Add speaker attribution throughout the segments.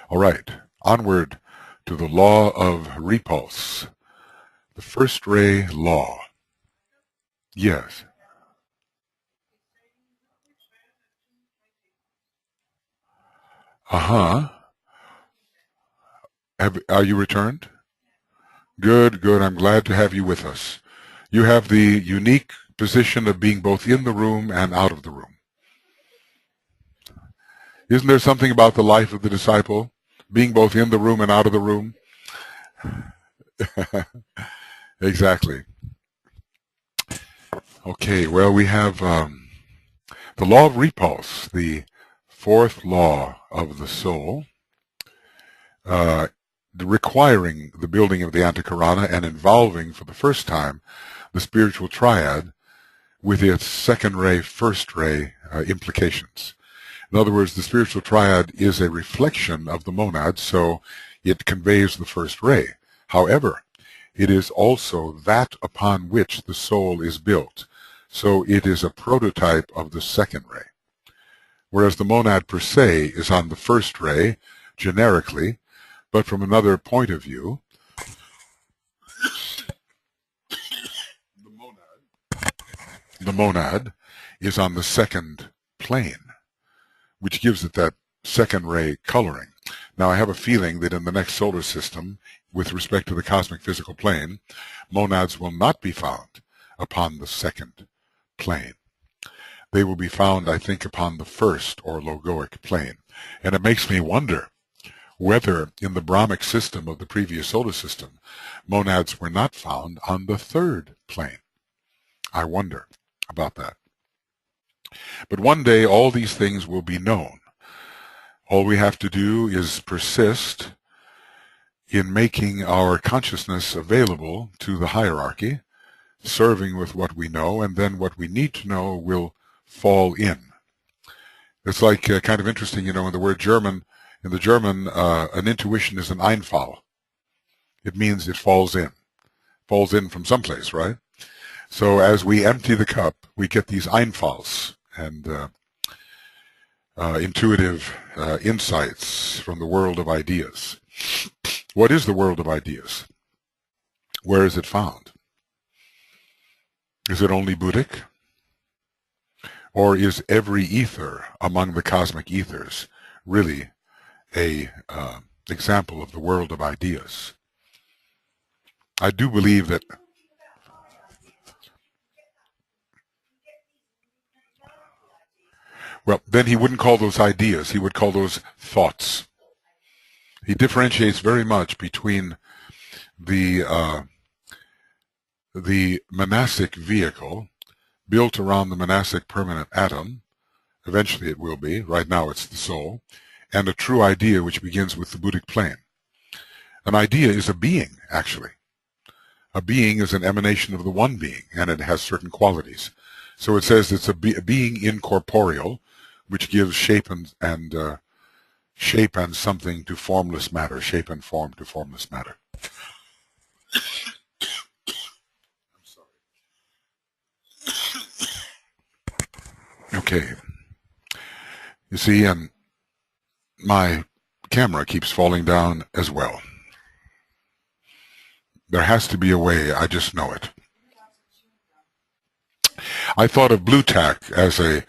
Speaker 1: All right, onward to the law of repulse, the first ray law. Yes. Uh-huh. Are you returned? Good, good. I'm glad to have you with us. You have the unique position of being both in the room and out of the room. Isn't there something about the life of the disciple, being both in the room and out of the room? Exactly. Okay, well, we have the law of repulse, the fourth law of the soul, requiring the building of the antikarana and involving for the first time the spiritual triad with its second ray, first ray implications. In other words, the spiritual triad is a reflection of the monad, so it conveys the first ray. However, it is also that upon which the soul is built, so it is a prototype of the second ray. Whereas the monad per se is on the first ray, generically, but from another point of view, the monad is on the second plane, which gives it that second ray coloring. Now, I have a feeling that in the next solar system, with respect to the cosmic physical plane, monads will not be found upon the second plane. They will be found, I think, upon the first or logoic plane. And it makes me wonder whether in the Brahmic system of the previous solar system, monads were not found on the third plane. I wonder about that. But one day all these things will be known. All we have to do is persist in making our consciousness available to the hierarchy, serving with what we know, and then what we need to know will fall in. It's like kind of interesting, in the word German, in the German, an intuition is an Einfall. It means it falls in from someplace, right? So as we empty the cup, we get these Einfalls and intuitive insights from the world of ideas. What is the world of ideas? Where is it found? Is it only Buddhic? Or is every ether among the cosmic ethers really a example of the world of ideas? I do believe that. Well, then he wouldn't call those ideas. He would call those thoughts. He differentiates very much between the monastic vehicle built around the monastic permanent atom. Eventually it will be. Right now it's the soul. And a true idea which begins with the Buddhic plane. An idea is a being, actually. A being is an emanation of the one being, and it has certain qualities. So it says it's a being incorporeal, which gives shape and shape and something to formless matter, shape and form to formless matter. I'm sorry. Okay. You see, and my camera keeps falling down as well. There has to be a way, I just know it. I thought of blue tack as a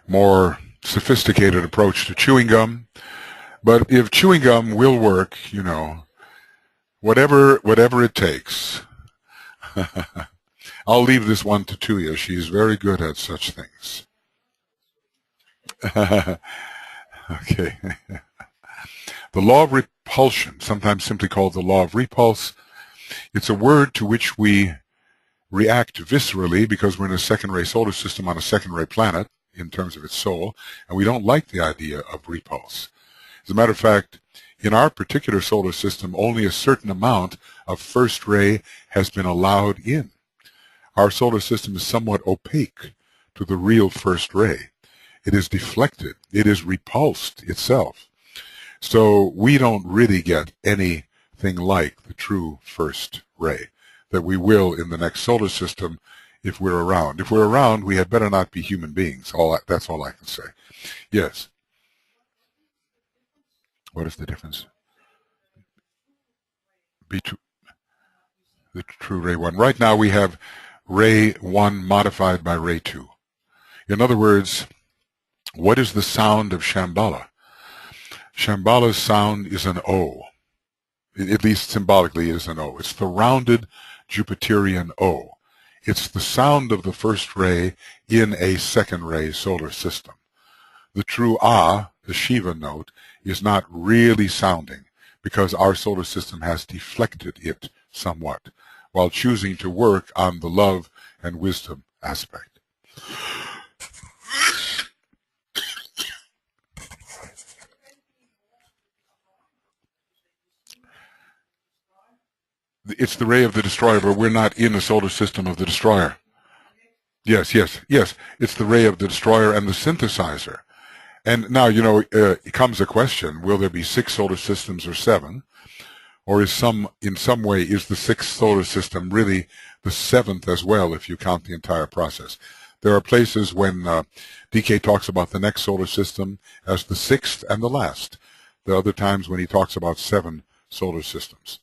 Speaker 1: more sophisticated approach to chewing gum, but if chewing gum will work, whatever it takes. I'll leave this one to Tuya. She's very good at such things. Okay. The law of repulsion, sometimes simply called the law of repulse, it's a word to which we react viscerally because we're in a second-ray solar system on a second-ray planet in terms of its soul, and we don't like the idea of repulse. As a matter of fact, in our particular solar system, only a certain amount of first ray has been allowed in. Our solar system is somewhat opaque to the real first ray. It is deflected. It is repulsed itself. So we don't really get anything like the true first ray that we will in the next solar system if we're around. If we're around, we had better not be human beings. That's all I can say. Yes. What is the difference? B2, the true ray 1. Right now we have ray 1 modified by ray 2. In other words, what is the sound of Shambhala? Shambhala's sound is an O. At least symbolically it is an O. It's the rounded Jupiterian O. It's the sound of the first ray in a second ray solar system. The true Ah, the Shiva note, is not really sounding because our solar system has deflected it somewhat while choosing to work on the love and wisdom aspect. It's the ray of the destroyer, but we're not in the solar system of the destroyer. Yes. It's the ray of the destroyer and the synthesizer. And now, it comes a question, will there be 6 solar systems or 7? Or in some way, is the 6th solar system really the 7th as well, if you count the entire process? There are places when DK talks about the next solar system as the 6th and the last. There are other times when he talks about 7 solar systems.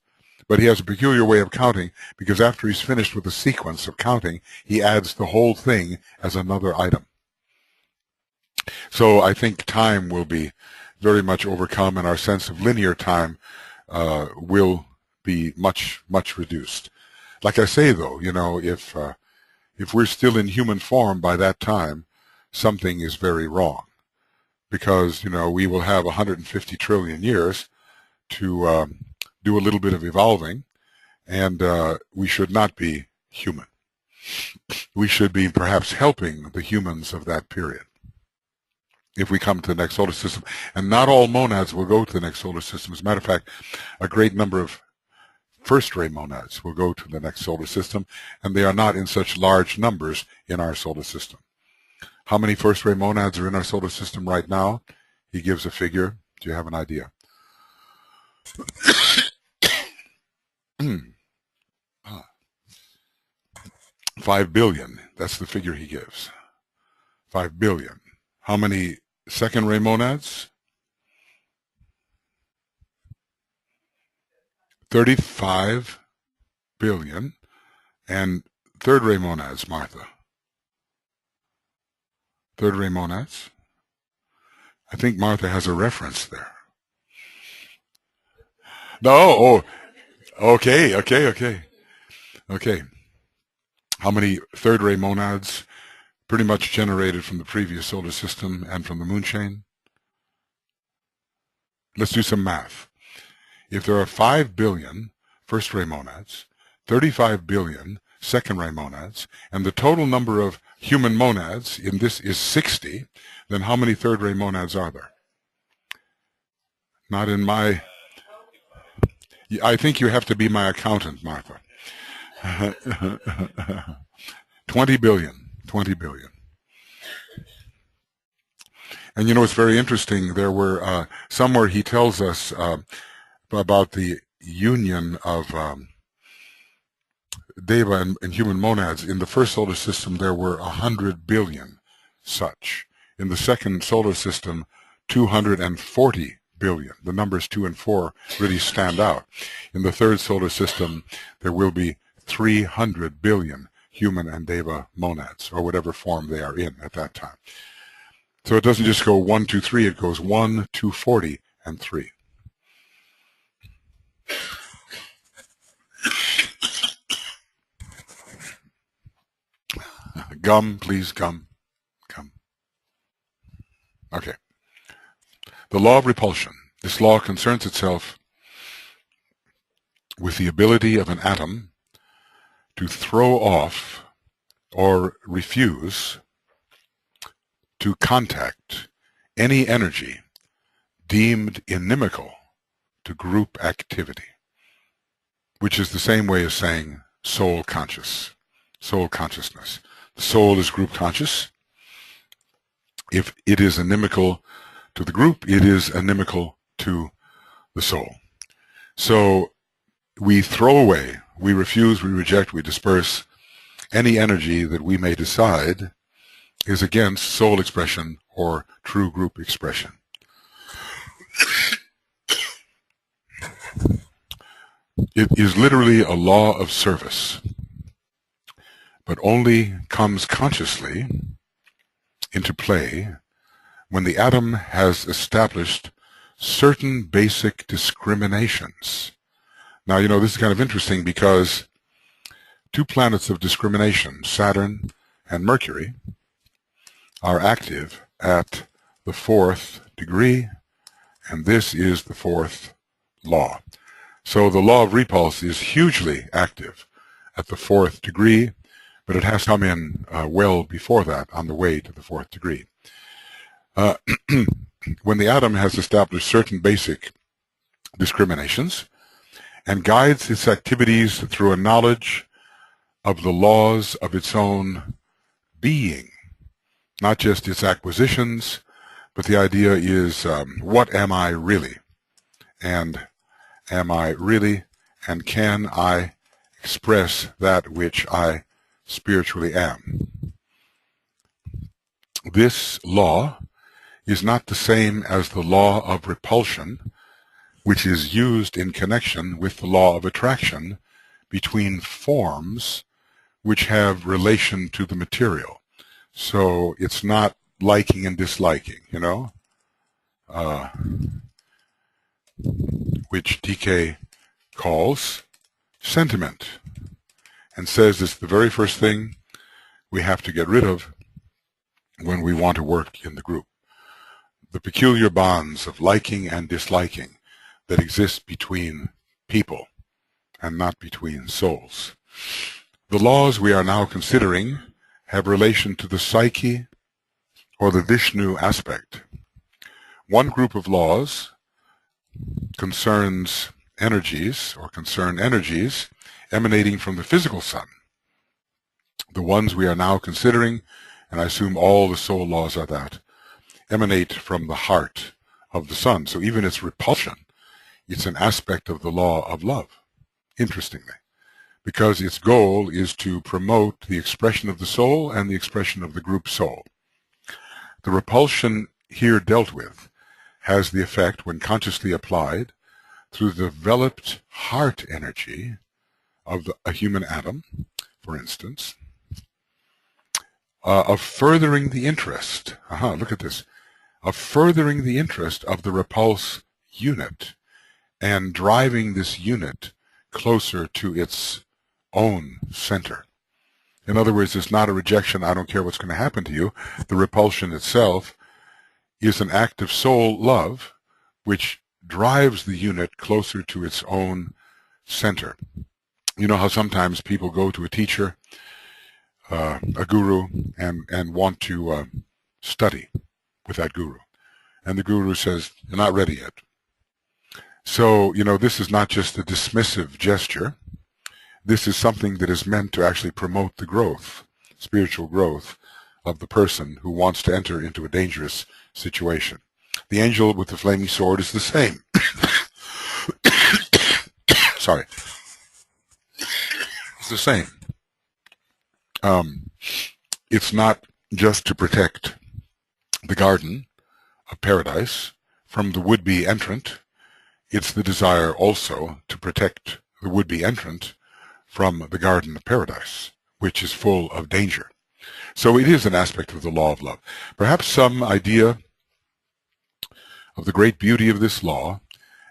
Speaker 1: But he has a peculiar way of counting, because after he's finished with the sequence of counting, he adds the whole thing as another item. So I think time will be very much overcome, and our sense of linear time will be much, much reduced. Like I say, though, if we're still in human form by that time, something is very wrong, because we will have 150 trillion years to do a little bit of evolving, and we should not be human. We should be perhaps helping the humans of that period if we come to the next solar system. And not all monads will go to the next solar system. As a matter of fact, a great number of first-ray monads will go to the next solar system, and they are not in such large numbers in our solar system. How many first-ray monads are in our solar system right now? He gives a figure. Do you have an idea? 5 billion. That's the figure he gives. 5 billion. How many second-ray monads? 35 billion. And third-ray monads, Martha? Third-ray monads? I think Martha has a reference there. No, okay. How many third-ray monads pretty much generated from the previous solar system and from the moon chain? Let's do some math. If there are 5 billion first-ray monads, 35 billion second-ray monads, and the total number of human monads in this is 60, then how many third-ray monads are there? Not in my... I think you have to be my accountant, Martha. 20 billion. 20 billion. And it's very interesting. There were somewhere he tells us about the union of Deva and human monads. In the first solar system, there were 100 billion such. In the second solar system, 240 billion. The numbers 2 and 4 really stand out. In the third solar system, there will be 300 billion human and Deva monads, or whatever form they are in at that time. So it doesn't just go 1, 2, 3, it goes 1, 2, 40, and 3. Gum, please, gum. Okay. The law of repulsion. This law concerns itself with the ability of an atom to throw off or refuse to contact any energy deemed inimical to group activity, which is the same way as saying soul consciousness. The soul is group conscious. If it is inimical to the group, it is inimical to the soul. So we throw away, we refuse, we reject, we disperse any energy that we may decide is against soul expression or true group expression. It is literally a law of service, but only comes consciously into play when the atom has established certain basic discriminations. Now, this is kind of interesting because two planets of discrimination, Saturn and Mercury, are active at the 4th degree, and this is the 4th law. So the law of repulse is hugely active at the 4th degree, but it has come in well before that on the way to the 4th degree. When the atom has established certain basic discriminations and guides its activities through a knowledge of the laws of its own being, not just its acquisitions, but the idea is, what am I really? And am I really, and can I express that which I spiritually am? This law is not the same as the law of repulsion, which is used in connection with the law of attraction between forms which have relation to the material. So it's not liking and disliking, which DK calls sentiment, and says it's the very first thing we have to get rid of when we want to work in the group. The peculiar bonds of liking and disliking that exist between people and not between souls. The laws we are now considering have relation to the psyche or the Vishnu aspect. One group of laws concerns energies, or concern energies emanating from the physical sun. The ones we are now considering, and I assume all the soul laws are that, emanate from the heart of the sun. So even its repulsion, it's an aspect of the law of love, interestingly, because its goal is to promote the expression of the soul and the expression of the group soul. The repulsion here dealt with has the effect, when consciously applied, through the developed heart energy of a human atom, for instance, of furthering the interest, look at this, of furthering the interest of the repulse unit and driving this unit closer to its own center. In other words, it's not a rejection, I don't care what's going to happen to you. The repulsion itself is an act of soul love which drives the unit closer to its own center. You know how sometimes people go to a teacher, a guru, and want to study with that guru. And the guru says, you're not ready yet. So, this is not just a dismissive gesture. This is something that is meant to actually promote the growth, spiritual growth of the person who wants to enter into a dangerous situation. The angel with the flaming sword is the same. Sorry. It's the same. It's not just to protect the garden of paradise from the would-be entrant. It's the desire also to protect the would-be entrant from the garden of paradise, which is full of danger. So it is an aspect of the law of love. Perhaps some idea of the great beauty of this law,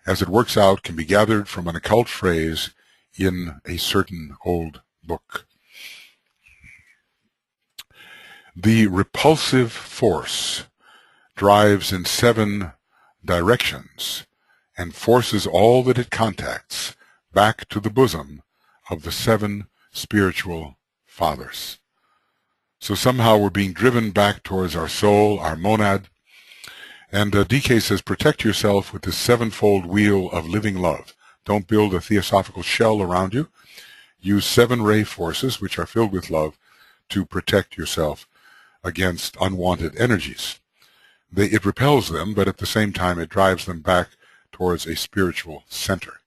Speaker 1: as it works out, can be gathered from an occult phrase in a certain old book. The repulsive force drives in 7 directions and forces all that it contacts back to the bosom of the 7 spiritual fathers. So somehow we're being driven back towards our soul, our monad. And DK says, protect yourself with this 7-fold wheel of living love. Don't build a theosophical shell around you. Use 7 ray forces, which are filled with love, to protect yourself against unwanted energies. It repels them, but at the same time it drives them back towards a spiritual center.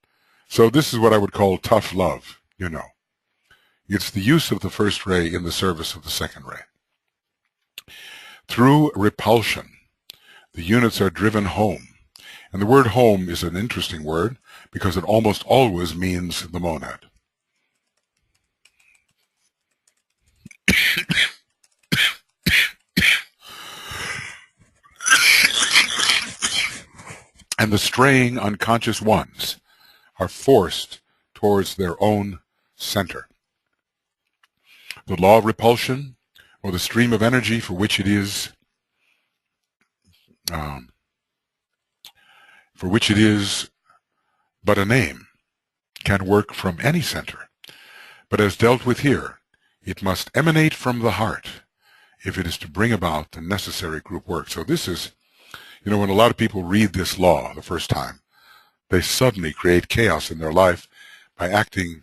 Speaker 1: So this is what I would call tough love, It's the use of the first ray in the service of the second ray. Through repulsion, the units are driven home, And the word home is an interesting word because it almost always means the monad. And the straying unconscious ones are forced towards their own center. The law of repulsion, or the stream of energy for which it is but a name, can work from any center. But as dealt with here, it must emanate from the heart if it is to bring about the necessary group work. So this is, when a lot of people read this law the first time, they suddenly create chaos in their life by acting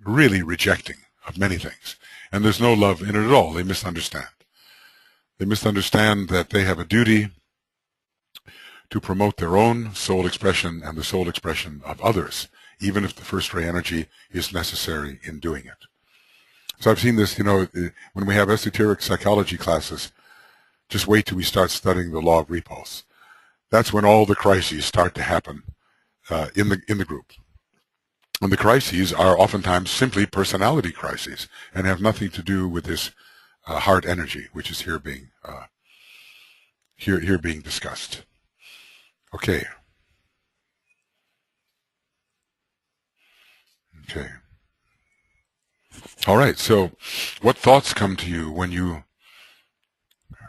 Speaker 1: really rejecting of many things. And there's no love in it at all. They misunderstand. They misunderstand that they have a duty to promote their own soul expression and the soul expression of others, even if the first ray energy is necessary in doing it. So I've seen this, when we have esoteric psychology classes, just wait till we start studying the law of repulse. That's when all the crises start to happen in the group. And the crises are oftentimes simply personality crises and have nothing to do with this heart energy, which is here being discussed. Okay. All right. So, what thoughts come to you when you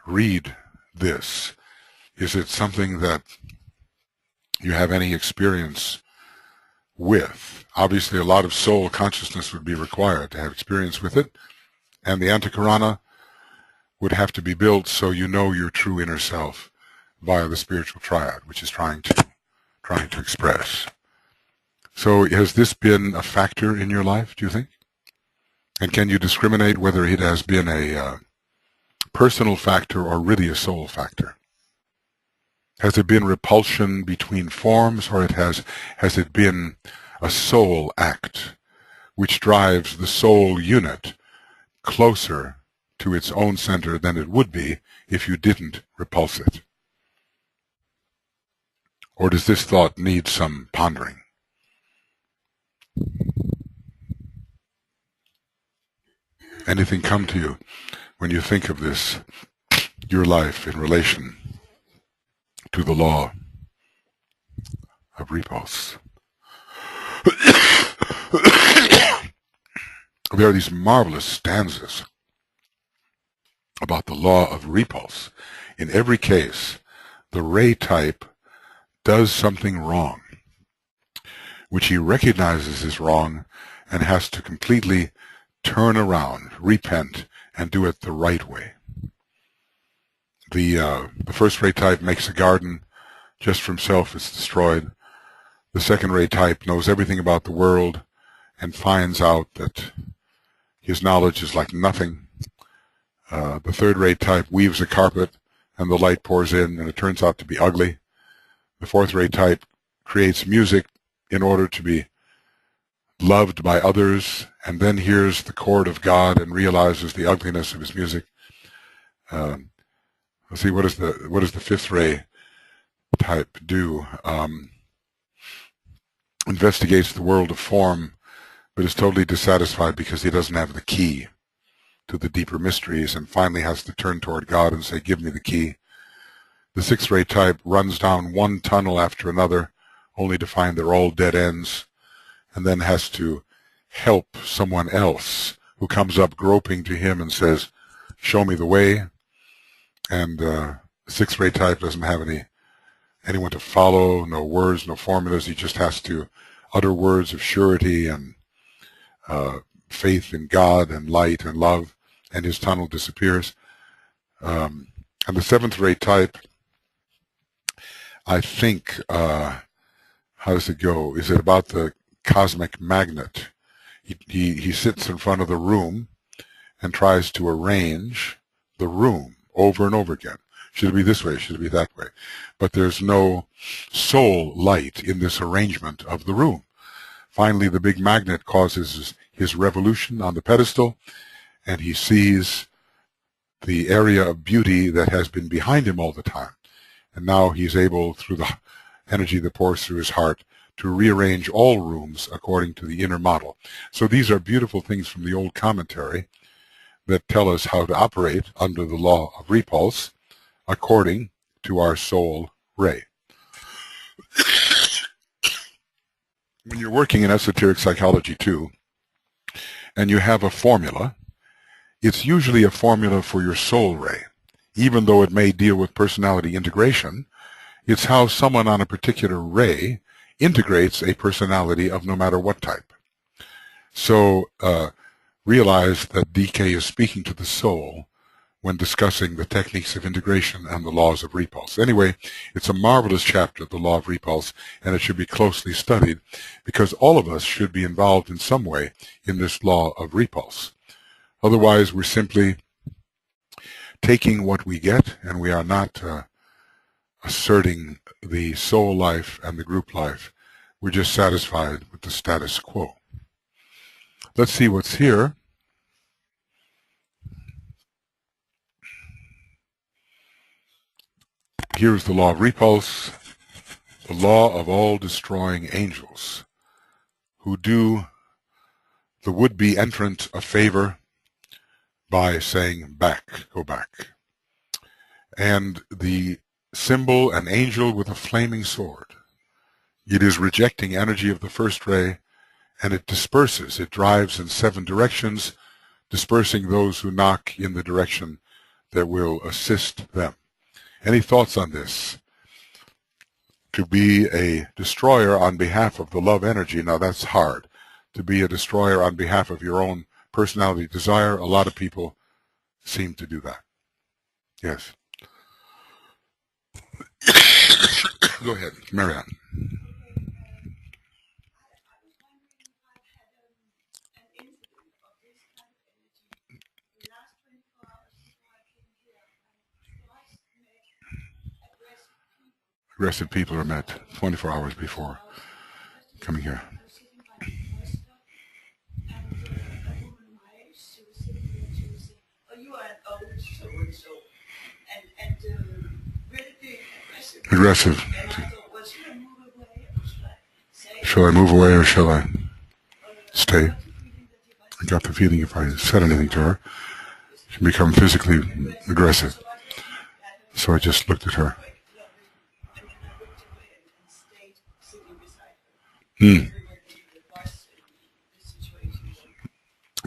Speaker 1: read this? Is it something that you have any experience with? Obviously, a lot of soul consciousness would be required to have experience with it, and the antikarana would have to be built so you know your true inner self via the spiritual triad, which is trying to express. So has this been a factor in your life, do you think? And can you discriminate whether it has been a personal factor or really a soul factor? Has there been repulsion between forms, or has it been a soul act which drives the soul unit closer to its own center than it would be if you didn't repulse it? Or does this thought need some pondering? Anything come to you when you think of this, your life in relation to the law of repulse? There are these marvelous stanzas about the law of repulse. In every case, the ray type does something wrong, which he recognizes is wrong and has to completely turn around, repent, and do it the right way. The first ray type makes a garden just for himself, it's destroyed. The second ray type knows everything about the world and finds out that his knowledge is like nothing. The third ray type weaves a carpet and the light pours in and it turns out to be ugly. The fourth ray type creates music in order to be loved by others, and then hears the chord of God and realizes the ugliness of his music. Let's see, what does the fifth ray type do? Investigates the world of form, but is totally dissatisfied because he doesn't have the key to the deeper mysteries, and finally has to turn toward God and say, give me the key. The sixth ray type runs down one tunnel after another, only to find they're all dead ends, and then has to help someone else who comes up groping to him and says, show me the way. And the sixth ray type doesn't have anyone to follow, no words, no formulas. He just has to utter words of surety and faith in God and light and love, and his tunnel disappears. And the seventh ray type, I think, how does it go? Is it about the cosmic magnet? He sits in front of the room and tries to arrange the room over and over again. Should it be this way? Should it be that way? But there's no soul light in this arrangement of the room. Finally, the big magnet causes his revolution on the pedestal, and he sees the area of beauty that has been behind him all the time. And now he's able, through the energy that pours through his heart, to rearrange all rooms according to the inner model. So these are beautiful things from the old commentary that tell us how to operate under the law of repulse according to our soul ray. When you're working in esoteric psychology too, and you have a formula, it's usually a formula for your soul ray. Even though it may deal with personality integration, it's how someone on a particular ray integrates a personality of no matter what type. So realize that DK is speaking to the soul when discussing the techniques of integration and the laws of repulse. Anyway, it's a marvelous chapter, the law of repulse, and it should be closely studied because all of us should be involved in some way in this law of repulse. Otherwise, we're simply taking what we get, and we are not asserting the soul life and the group life. We're just satisfied with the status quo. Let's see what's here. Here's the law of repulse, the law of all destroying angels who do the would-be entrant a favor by saying back, go back. And the symbol, an angel with a flaming sword. It is rejecting energy of the first ray, and it disperses. It drives in 7 directions, dispersing those who knock in the direction that will assist them. Any thoughts on this? To be a destroyer on behalf of the love energy, now that's hard. To be a destroyer on behalf of your own personality desire, a lot of people seem to do that. Yes. Go ahead, Marianne. Aggressive people are met 24 hours before coming here. Aggressive. Shall I move away or shall I stay? I got the feeling if I said anything to her, she'd become physically aggressive. So I just looked at her.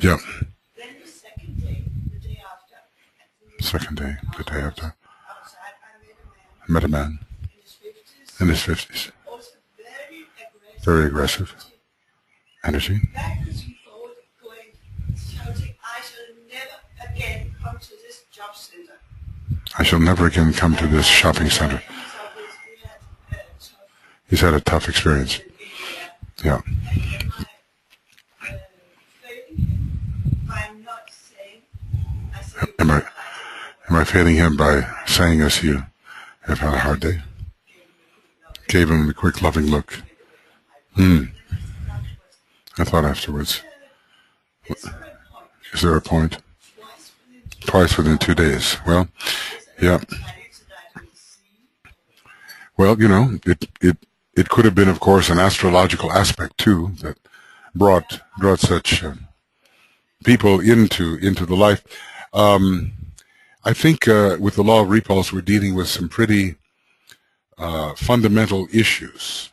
Speaker 1: Yeah. Second day, the day after, I met a man in his 50s. Very aggressive energy. I shall never again come to this shopping center. He's had a tough experience. Yeah. Am I failing him by saying as you have had a hard day? Gave him a quick loving look. I thought afterwards, is there a point? Twice within 2 days. Well, yeah. Well, you know, it could have been, of course, an astrological aspect too that brought such people into the life. I think with the law of repulse, we're dealing with some pretty fundamental issues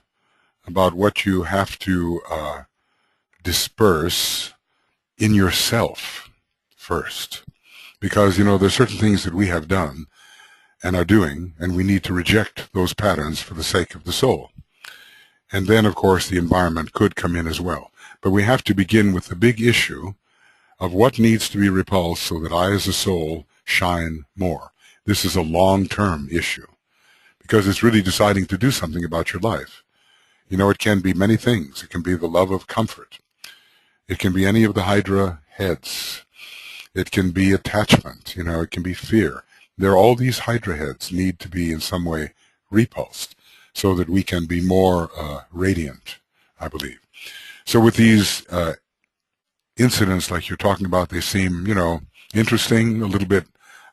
Speaker 1: about what you have to disperse in yourself first. Because, you know, there's certain things that we have done and are doing, and we need to reject those patterns for the sake of the soul. And then, of course, the environment could come in as well. But we have to begin with the big issue of what needs to be repulsed so that I as a soul shine more. This is a long-term issue because it's really deciding to do something about your life. You know, it can be many things. It can be the love of comfort. It can be any of the Hydra heads. It can be attachment. You know, it can be fear. There are all these Hydra heads need to be in some way repulsed so that we can be more radiant, I believe. So with these incidents like you're talking about, they seem, you know, interesting, a little bit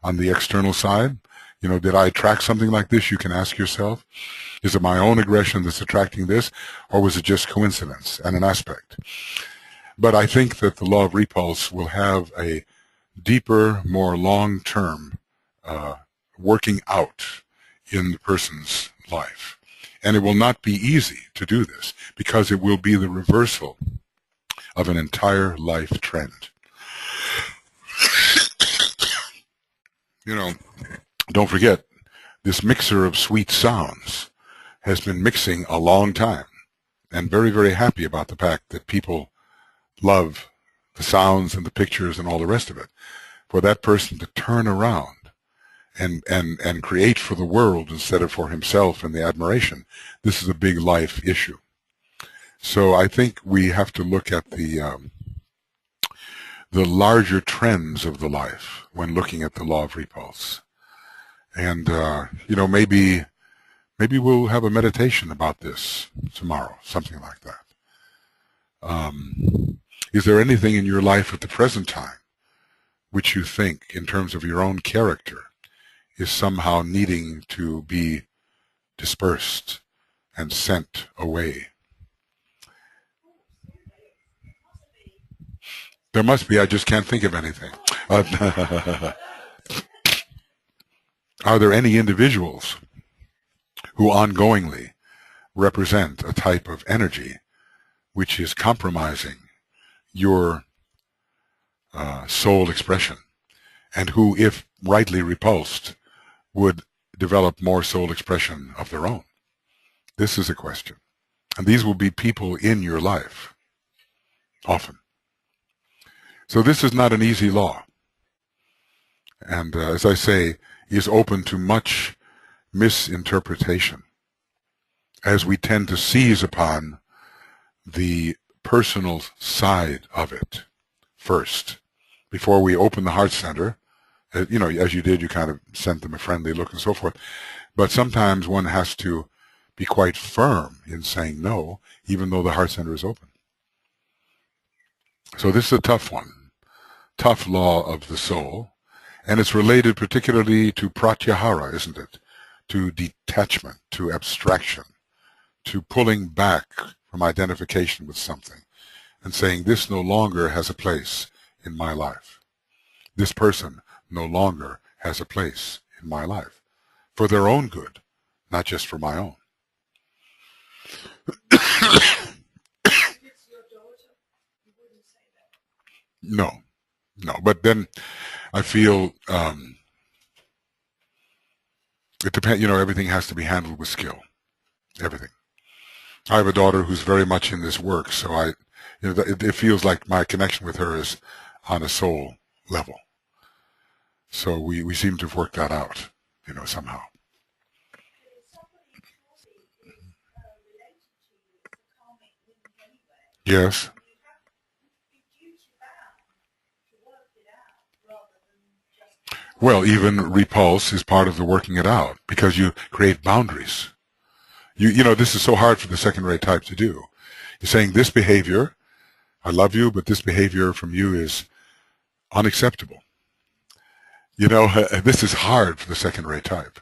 Speaker 1: on the external side. Did I attract something like this? You can ask yourself. Is it my own aggression that's attracting this, or was it just coincidence and an aspect? But I think that the law of repulse will have a deeper, more long-term working out in the person's life. And it will not be easy to do this because it will be the reversal of an entire life trend. Don't forget, this mixer of sweet sounds has been mixing a long time, and very, very happy about the fact that people love the sounds and the pictures and all the rest of it. For that person to turn around and create for the world instead of for himself and the admiration, this is a big life issue. So I think we have to look at the larger trends of the life when looking at the law of repulse. And, maybe we'll have a meditation about this tomorrow, something like that. Is there anything in your life at the present time which you think, in terms of your own character, is somehow needing to be dispersed and sent away? There must be. I just can't think of anything. Are there any individuals who ongoingly represent a type of energy which is compromising your soul expression, and who, if rightly repulsed, would develop more soul expression of their own? This is a question. And these will be people in your life, often. So this is not an easy law. And as I say, is open to much misinterpretation, as we tend to seize upon the personal side of it first, before we open the heart center. As you did, you kind of sent them a friendly look and so forth. But sometimes one has to be quite firm in saying no, even though the heart center is open. So this is a tough one, tough law of the soul. And it's related particularly to pratyahara, isn't it? To detachment, to abstraction, to pulling back from identification with something and saying, this no longer has a place in my life. This person no longer has a place in my life, for their own good, not just for my own. No, but then I feel it depends. Everything has to be handled with skill. Everything. I have a daughter who's very much in this work, so it feels like my connection with her is on a soul level. So we seem to have worked that out, somehow. Yes. Well, even repulse is part of the working it out, because you create boundaries. This is so hard for the second-rate type to do. You're saying, this behavior, I love you, but this behavior from you is unacceptable. This is hard for the second-rate type.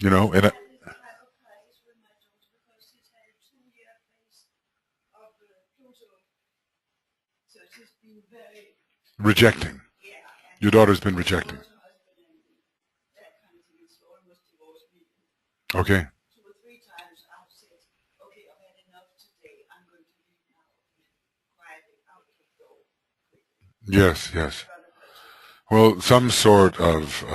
Speaker 1: And rejecting. Your daughter's been rejecting. Okay. Yes, yes. Well, some sort of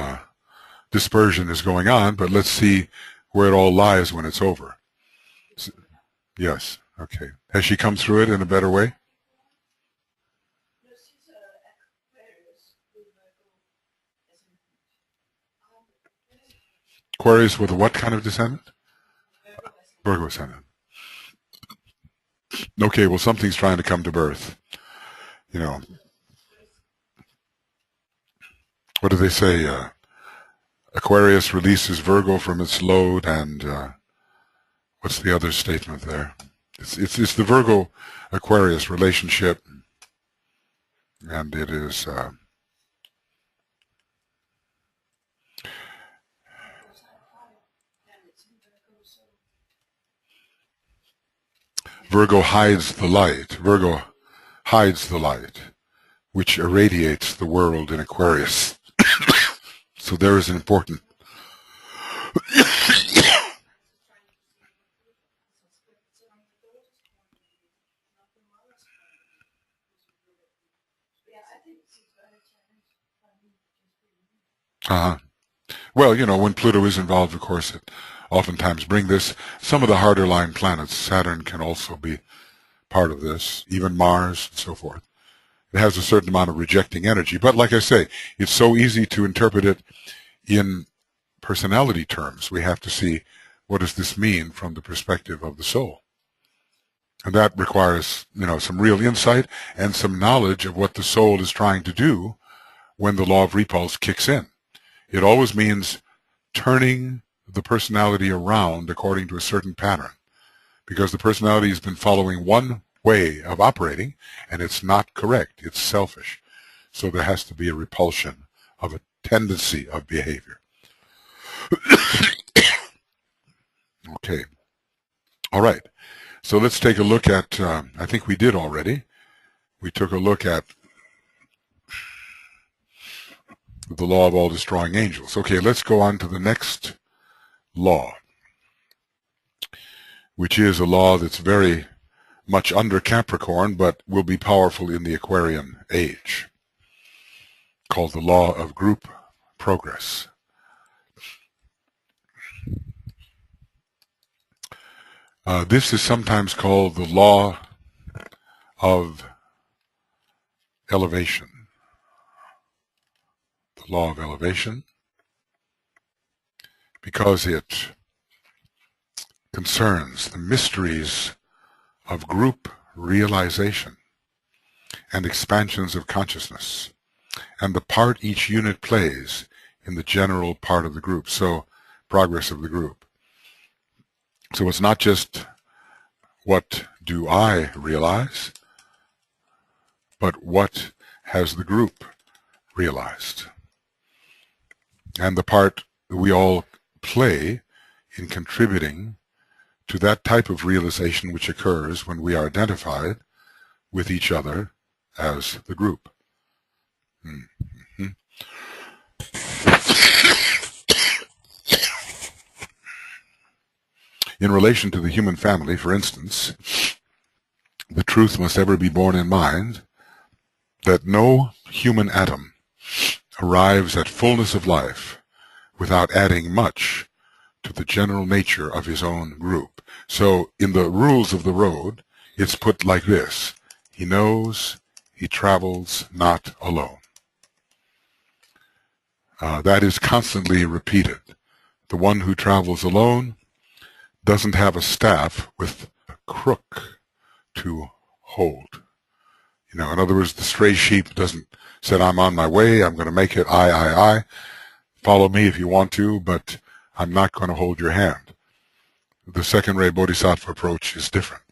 Speaker 1: dispersion is going on, but let's see where it all lies when it's over. Yes, okay. Has she come through it in a better way? Aquarius with a what kind of descendant? Virgo ascendant. Okay, well, something's trying to come to birth. What do they say? Aquarius releases Virgo from its load, and what's the other statement there? It's the Virgo Aquarius relationship, and it is Virgo hides the light. Virgo hides the light, which irradiates the world in Aquarius. So there is an important well, you know, when Pluto is involved, of course, it oftentimes brings this. Some of the harder line planets, Saturn can also be part of this, even Mars and so forth. It has a certain amount of rejecting energy. But like I say, it's so easy to interpret it in personality terms. We have to see, what does this mean from the perspective of the soul? And that requires, you know, some real insight and some knowledge of what the soul is trying to do when the law of repulse kicks in. It always means turning the personality around according to a certain pattern, because the personality has been following one way of operating, and it's not correct. It's selfish. So there has to be a repulsion of a tendency of behavior. Okay. All right. So let's take a look at, I think we did already. We took a look at the law of all destroying angels. Okay, let's go on to the next law, which is a law that's very much under Capricorn, but will be powerful in the Aquarian age, called the law of group progress. This is sometimes called the law of elevation. The law of elevation, because it concerns the mysteries of group realization and expansions of consciousness, and the part each unit plays in the general part of the group, so progress of the group. So it's not just what do I realize, but what has the group realized, and the part we all play in contributing to that type of realization which occurs when we are identified with each other as the group. In relation to the human family, for instance, the truth must ever be borne in mind that no human atom arrives at fullness of life without adding much to the general nature of his own group. So in the rules of the road, it's put like this: he knows he travels not alone. That is constantly repeated. The one who travels alone doesn't have a staff with a crook to hold. You know, in other words, the stray sheep doesn't say, I'm on my way, I'm going to make it, I. Follow me if you want to, but I'm not going to hold your hand. The second-ray bodhisattva approach is different.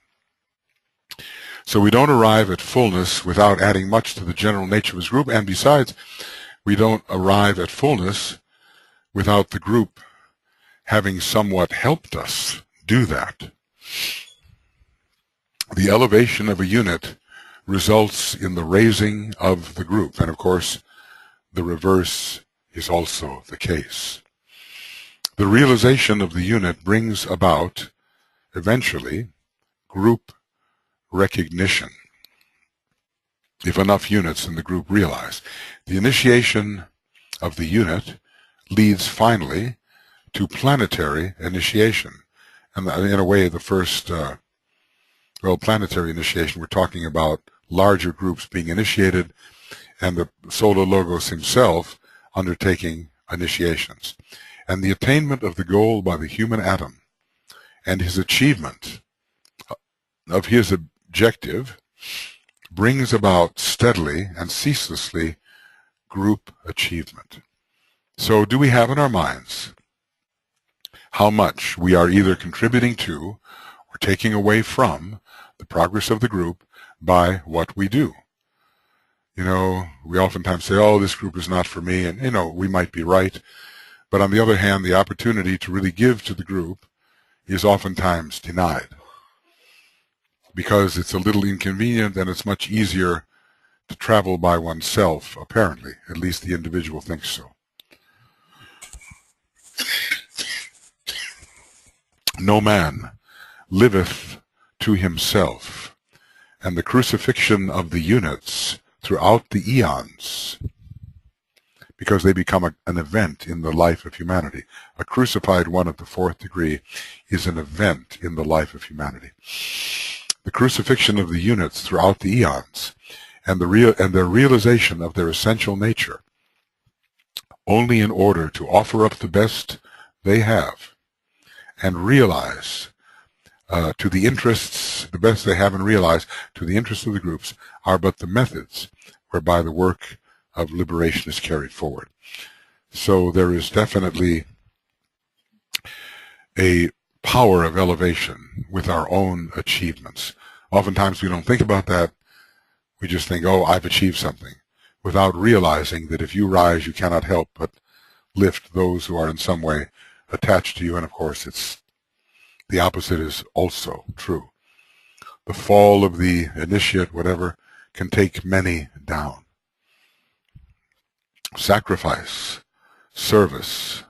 Speaker 1: So we don't arrive at fullness without adding much to the general nature of his group, and besides, we don't arrive at fullness without the group having somewhat helped us do that. The elevation of a unit results in the raising of the group, and of course, the reverse is also the case. The realization of the unit brings about, eventually, group recognition, if enough units in the group realize. The initiation of the unit leads finally to planetary initiation. And in a way, the first, planetary initiation, we're talking about larger groups being initiated and the Solar Logos himself undertaking initiations. And the attainment of the goal by the human atom and his achievement of his objective brings about steadily and ceaselessly group achievement. So do we have in our minds how much we are either contributing to or taking away from the progress of the group by what we do? You know, we oftentimes say, oh, this group is not for me, and, you know, we might be right. But on the other hand, the opportunity to really give to the group is oftentimes denied because it's a little inconvenient and it's much easier to travel by oneself, apparently. At least the individual thinks so. No man liveth to himself, and the crucifixion of the units throughout the eons, because they become an event in the life of humanity. A crucified one at the fourth degree is an event in the life of humanity. The crucifixion of the units throughout the eons, and their realization of their essential nature, only in order to offer up the best they have and realize to the interests, the best they have and realize to the interests of the groups, are but the methods whereby the work of liberation is carried forward. So there is definitely a power of elevation with our own achievements. Oftentimes we don't think about that. We just think, oh, I've achieved something, without realizing that if you rise, you cannot help but lift those who are in some way attached to you. And of course, the opposite is also true. The fall of the initiate, whatever, can take many down. Sacrifice, service,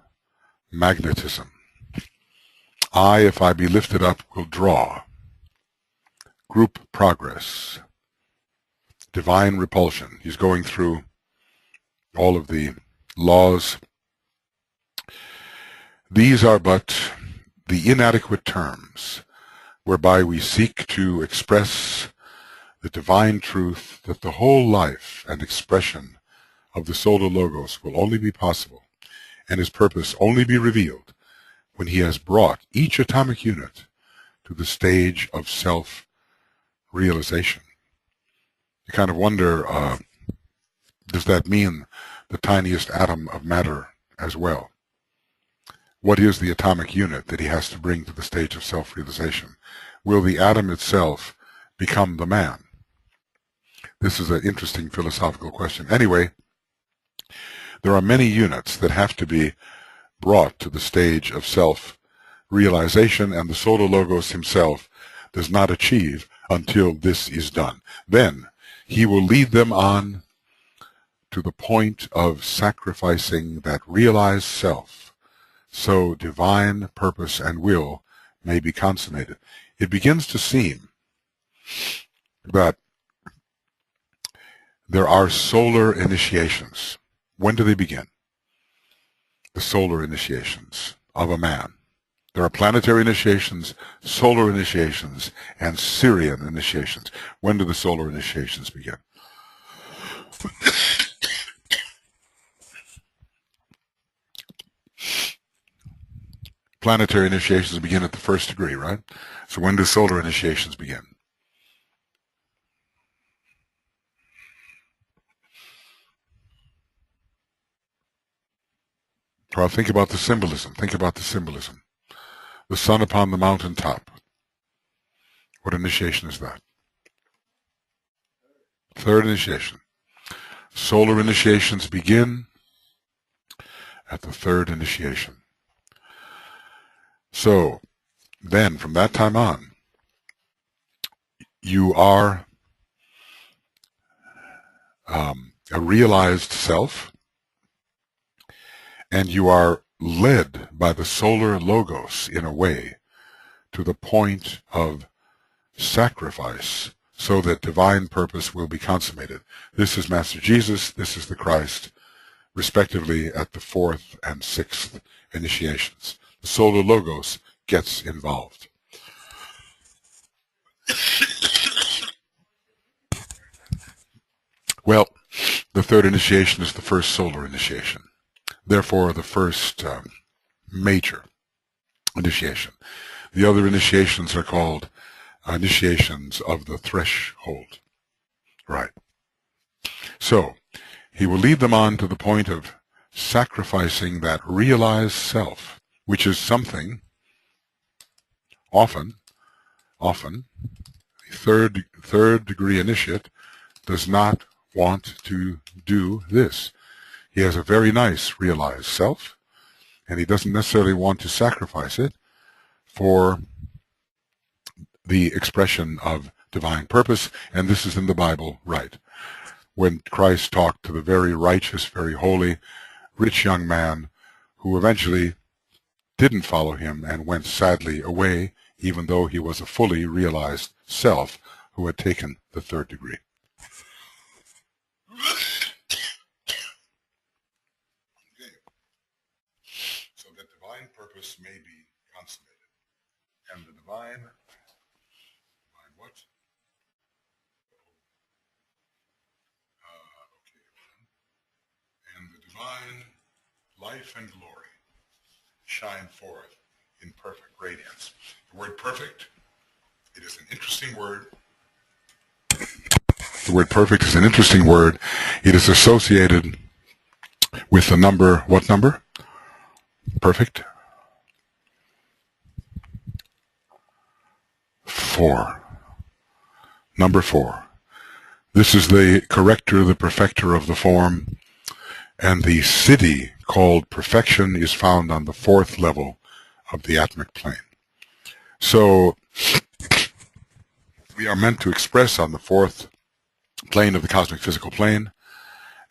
Speaker 1: magnetism. I, if I be lifted up, will draw. Group progress. Divine repulsion. He's going through all of the laws. These are but the inadequate terms whereby we seek to express the divine truth that the whole life and expression of the Solar Logos will only be possible, and his purpose only be revealed, when he has brought each atomic unit to the stage of self-realization. You kind of wonder, does that mean the tiniest atom of matter as well? What is the atomic unit that he has to bring to the stage of self-realization? Will the atom itself become the man? This is an interesting philosophical question. Anyway, there are many units that have to be brought to the stage of self-realization, and the Solar Logos himself does not achieve until this is done. Then he will lead them on to the point of sacrificing that realized self, so divine purpose and will may be consummated. It begins to seem that there are solar initiations. When do they begin? The solar initiations of a man. There are planetary initiations, solar initiations, and Syrian initiations. When do the solar initiations begin? Planetary initiations begin at the first degree, right? So when do solar initiations begin? Well, think about the symbolism. Think about the symbolism. The sun upon the mountaintop. What initiation is that? Third initiation. Solar initiations begin at the third initiation. So then, from that time on, you are a realized self, and you are led by the Solar Logos in a way to the point of sacrifice, so that divine purpose will be consummated. This is Master Jesus, this is the Christ, respectively at the fourth and sixth initiations. The Solar Logos gets involved. Well, the third initiation is the first solar initiation. Therefore, the first major initiation. The other initiations are called initiations of the threshold. Right. So, he will lead them on to the point of sacrificing that realized self, which is something often, the third degree initiate does not want to do this. He has a very nice realized self, and he doesn't necessarily want to sacrifice it for the expression of divine purpose, and this is in the Bible, right? When Christ talked to the very righteous, very holy, rich young man who eventually didn't follow him and went sadly away, even though he was a fully realized self who had taken the third degree. So that divine purpose may be consummated. And the divine what? And the divine life and glory shine forth in perfect radiance. The word perfect, it is an interesting word. The word perfect is an interesting word. It is associated with the number, what number? Perfect? 4. Number 4. This is the corrector, the perfecter of the form, and the city called perfection is found on the 4th level of the atomic plane. So we are meant to express on the 4th plane of the cosmic physical plane,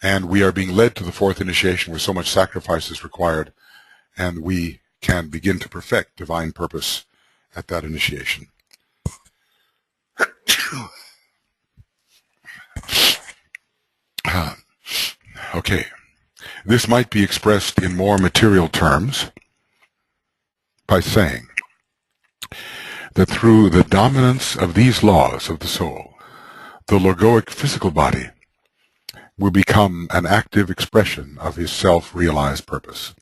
Speaker 1: and we are being led to the 4th initiation where so much sacrifice is required, and we can begin to perfect divine purpose at that initiation. Okay. This might be expressed in more material terms by saying that through the dominance of these laws of the soul, the logoic physical body will become an active expression of his self-realized purpose.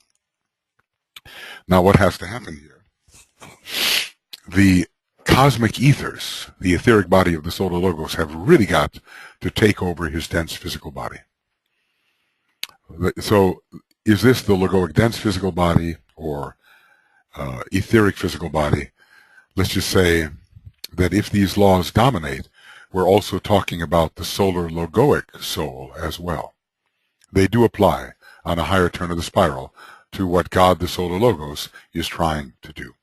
Speaker 1: Now, what has to happen here? The cosmic ethers, the etheric body of the solar logos, have really got to take over his dense physical body. So, is this the logoic dense physical body or etheric physical body? Let's just say that if these laws dominate, we're also talking about the solar logoic soul as well. They do apply on a higher turn of the spiral to what God, the solar logos, is trying to do.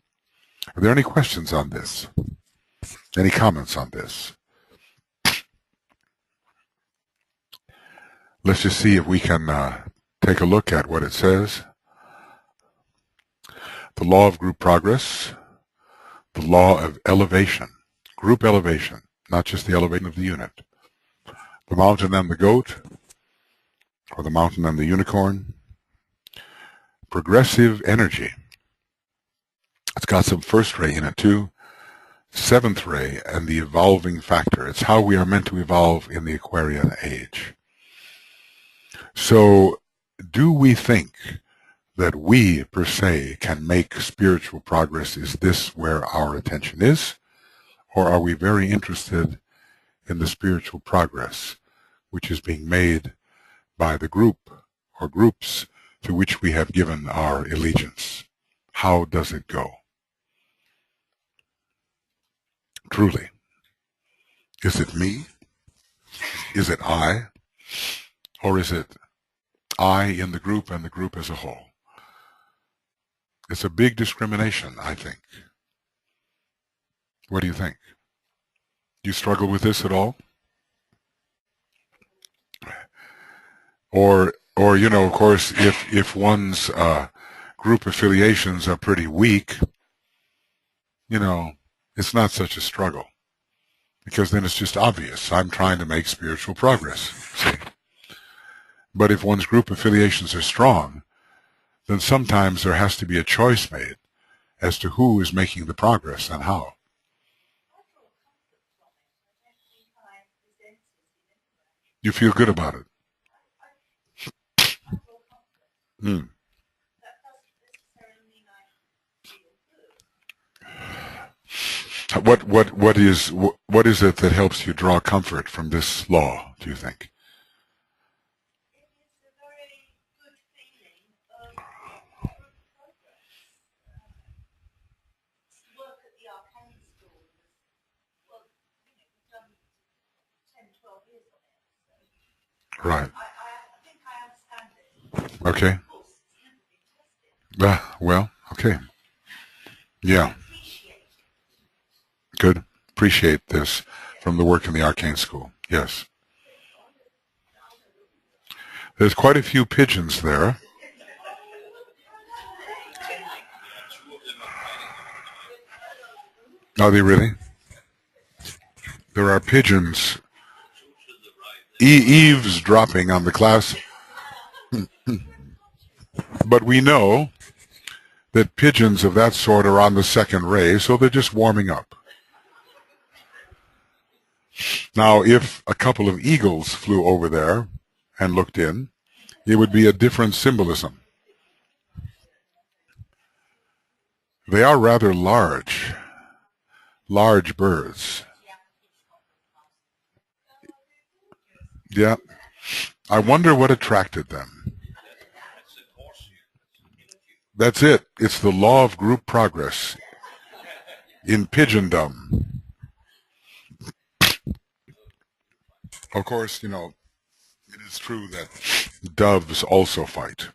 Speaker 1: Are there any questions on this? Any comments on this? Let's just see if we can take a look at what it says. The law of group progress, the law of elevation, group elevation, not just the elevation of the unit. The mountain and the goat, or the mountain and the unicorn. Progressive energy. It's got some first ray in it too. 7th ray and the evolving factor. It's how we are meant to evolve in the Aquarian age. So, do we think that we, per se, can make spiritual progress? Is this where our attention is? Or are we very interested in the spiritual progress which is being made by the group or groups to which we have given our allegiance? How does it go? Truly. Is it me? Is it I? Or is it I in the group and the group as a whole? It's a big discrimination, I think. What do you think? Do you struggle with this at all? Or you know, of course, if one's group affiliations are pretty weak, you know, it's not such a struggle. Because then it's just obvious. I'm trying to make spiritual progress. See? But if one's group affiliations are strong, then sometimes there has to be a choice made as to who is making the progress and how. You feel good about it? What is it that helps you draw comfort from this law, do you think?
Speaker 2: It's a very good feeling of progress. Work at the arcane school was, well, you know, we've done 10, 12 years on it. So
Speaker 1: Right.
Speaker 2: I think I understand it.
Speaker 1: Okay.
Speaker 2: Of course, it's never been tested.
Speaker 1: Well, okay. Yeah.
Speaker 2: I appreciate it.
Speaker 1: Good. appreciate this from the work in the Arcane School. Yes. There's quite a few pigeons there. Are they really? There are pigeons eavesdropping on the class. But we know that pigeons of that sort are on the second ray, so they're just warming up. Now, if a couple of eagles flew over there and looked in, it would be a different symbolism. They are rather large birds. Yeah. I wonder what attracted them. That's it. It's the law of group progress in pigeondom. Of course, it is true that doves also fight.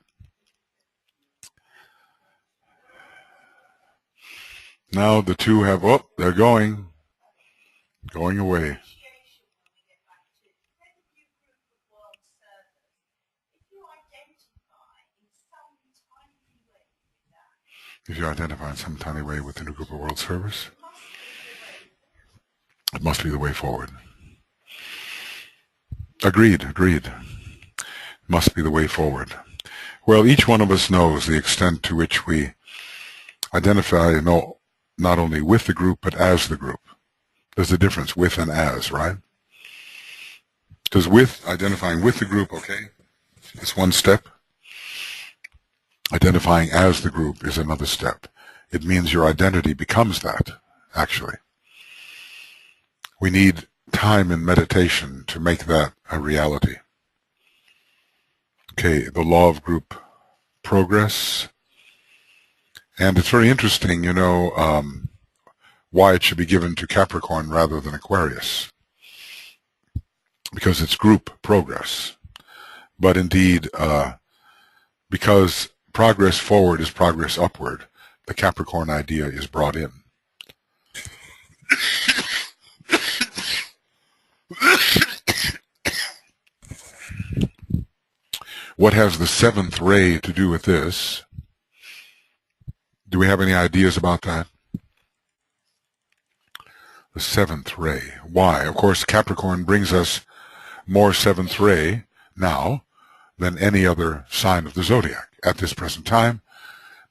Speaker 1: Now the two have, they're going away. If you identify in some tiny way within a group of world service, it must be the way forward. Agreed. Must be the way forward. Well, each one of us knows the extent to which we identify, not only with the group, but as the group. There's a difference, with and as, right? Because identifying with the group, okay, it's one step. Identifying as the group is another step. It means your identity becomes that, actually. We need time in meditation to make that a reality. Okay, the law of group progress. And it's very interesting, why it should be given to Capricorn rather than Aquarius. Because it's group progress. But indeed, because progress forward is progress upward, the Capricorn idea is brought in. What has the seventh ray to do with this? Do we have any ideas about that? The seventh ray. Why? Of course, Capricorn brings us more seventh ray now than any other sign of the zodiac at this present time.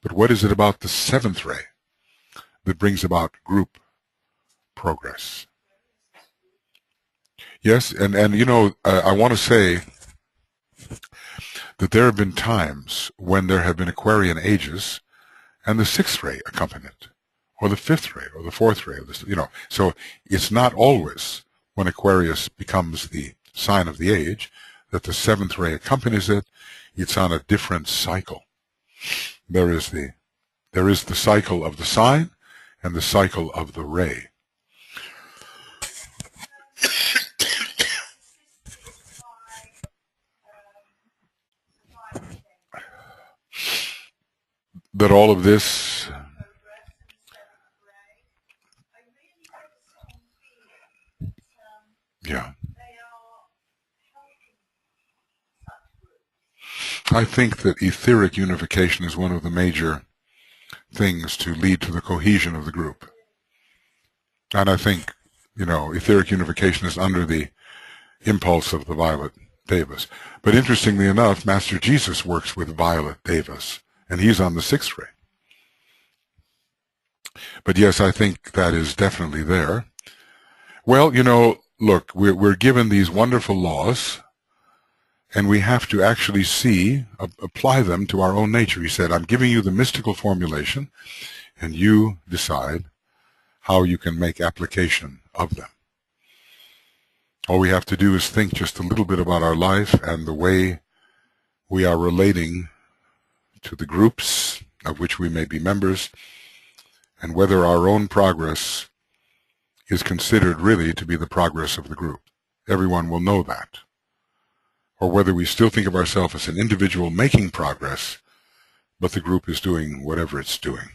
Speaker 1: But what is it about the seventh ray that brings about group progress? Yes, and I want to say that there have been times when there have been Aquarian ages and the sixth ray accompanied it, or the fifth ray, or the fourth ray, so it's not always when Aquarius becomes the sign of the age that the seventh ray accompanies it. It's on a different cycle. There is the cycle of the sign and the cycle of the ray. That all of this I think that etheric unification is one of the major things to lead to the cohesion of the group. And I think, etheric unification is under the impulse of the violet devas. But interestingly enough, Master Jesus works with violet devas, and he's on the sixth ray. But yes, I think that is definitely there. Well, look, we're given these wonderful laws, and we have to actually apply them to our own nature. He said, I'm giving you the mystical formulation, and you decide how you can make application of them. All we have to do is think just a little bit about our life and the way we are relating to the groups of which we may be members, and whether our own progress is considered really to be the progress of the group. Everyone will know that. Or whether we still think of ourselves as an individual making progress, but the group is doing whatever it's doing.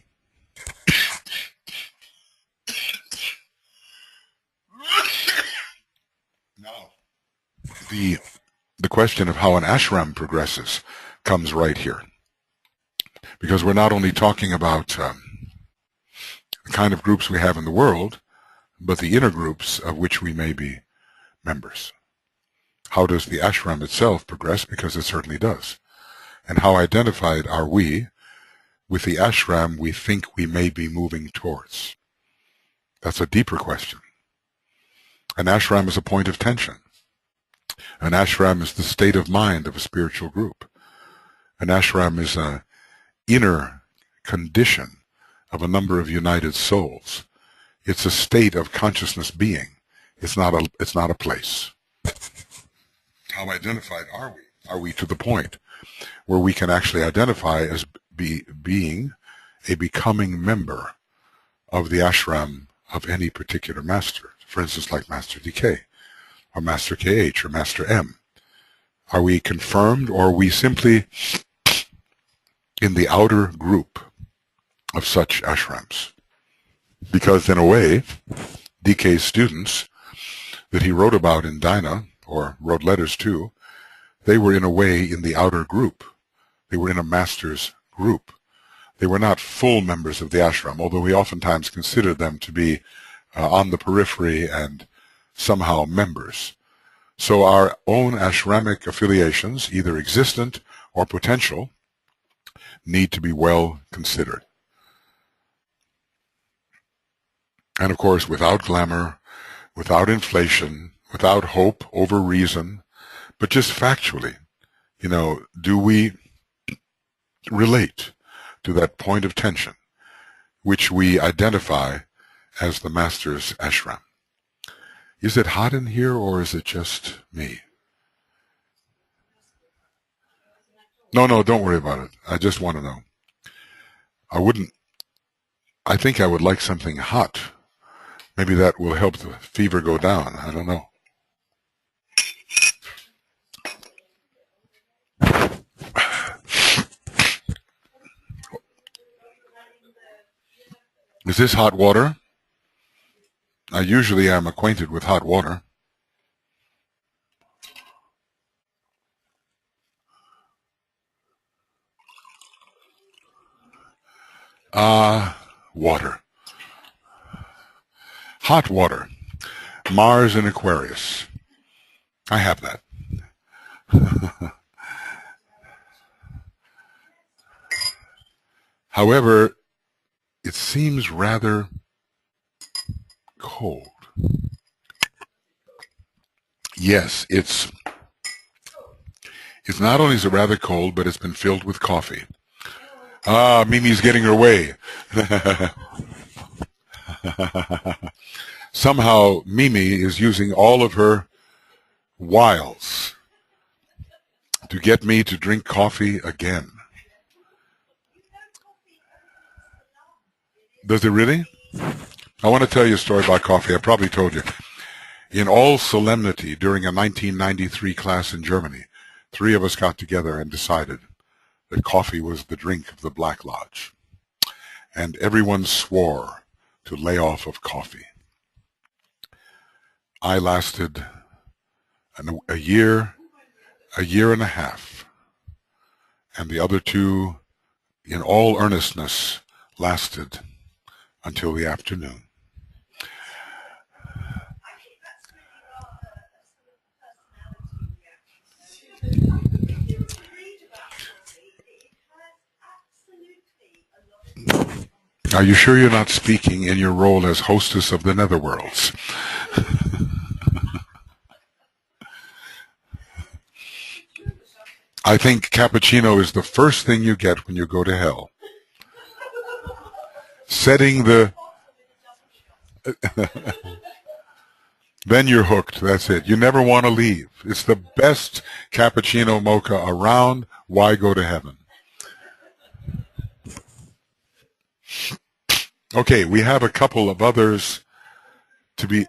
Speaker 1: The question of how an ashram progresses comes right here. Because we're not only talking about the kind of groups we have in the world, but the inner groups of which we may be members. How does the ashram itself progress? Because it certainly does. And how identified are we with the ashram we think we may be moving towards? That's a deeper question. An ashram is a point of tension. An ashram is the state of mind of a spiritual group. An ashram is an inner condition of a number of united souls. It's a state of consciousness being. It's not a place. How identified are we? Are we to the point where we can actually identify as being a becoming member of the ashram of any particular master? For instance, like Master DK, or Master KH, or Master M. Are we confirmed, or are we simply in the outer group of such ashrams? Because in a way, DK's students that he wrote about in Dina, or wrote letters to, they were in a way in the outer group. They were in a master's group. They were not full members of the ashram, although we oftentimes consider them to be on the periphery and somehow members. So our own ashramic affiliations, either existent or potential, need to be well considered. And of course, without glamour, without inflation, without hope over reason, but just factually, do we relate to that point of tension which we identify as the master's ashram? Is it hot in here, or is it just me? No, don't worry about it. I just want to know. I think I would like something hot. Maybe that will help the fever go down. I don't know. Is this hot water? I usually am acquainted with hot water. Water. Hot water. Mars and Aquarius. I have that. However, it seems rather cold. Yes, it's not only is it rather cold, but it's been filled with coffee. Mimi's getting her way. Somehow Mimi is using all of her wiles to get me to drink coffee again. Does it really? I want to tell you a story about coffee. I probably told you. In all solemnity, during a 1993 class in Germany, 3 of us got together and decided that coffee was the drink of the Black Lodge. And everyone swore to lay off of coffee. I lasted a year and a half. And the other 2, in all earnestness, lasted until the afternoon. Are you sure you're not speaking in your role as hostess of the netherworlds? I think cappuccino is the first thing you get when you go to hell. Setting the... Then you're hooked. That's it. You never want to leave. It's the best cappuccino mocha around. Why go to heaven? Okay, we have a couple of others to be...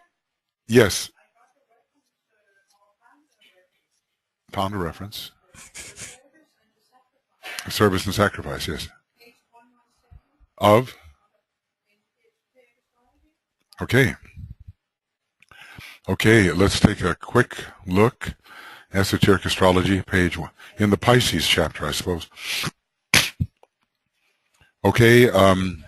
Speaker 1: Yes. Found a reference. Service and sacrifice, yes. Of? Okay. Okay, let's take a quick look Esoteric Astrology, page 1, in the Pisces chapter, I suppose. Okay, and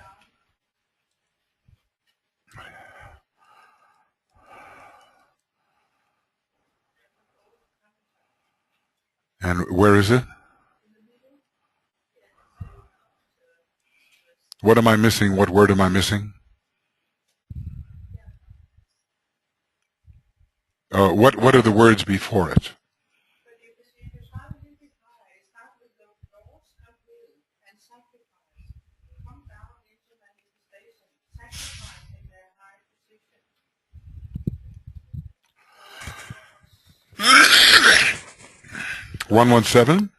Speaker 1: where is it? What am I missing? What word am I missing? What are the words before it? One 116.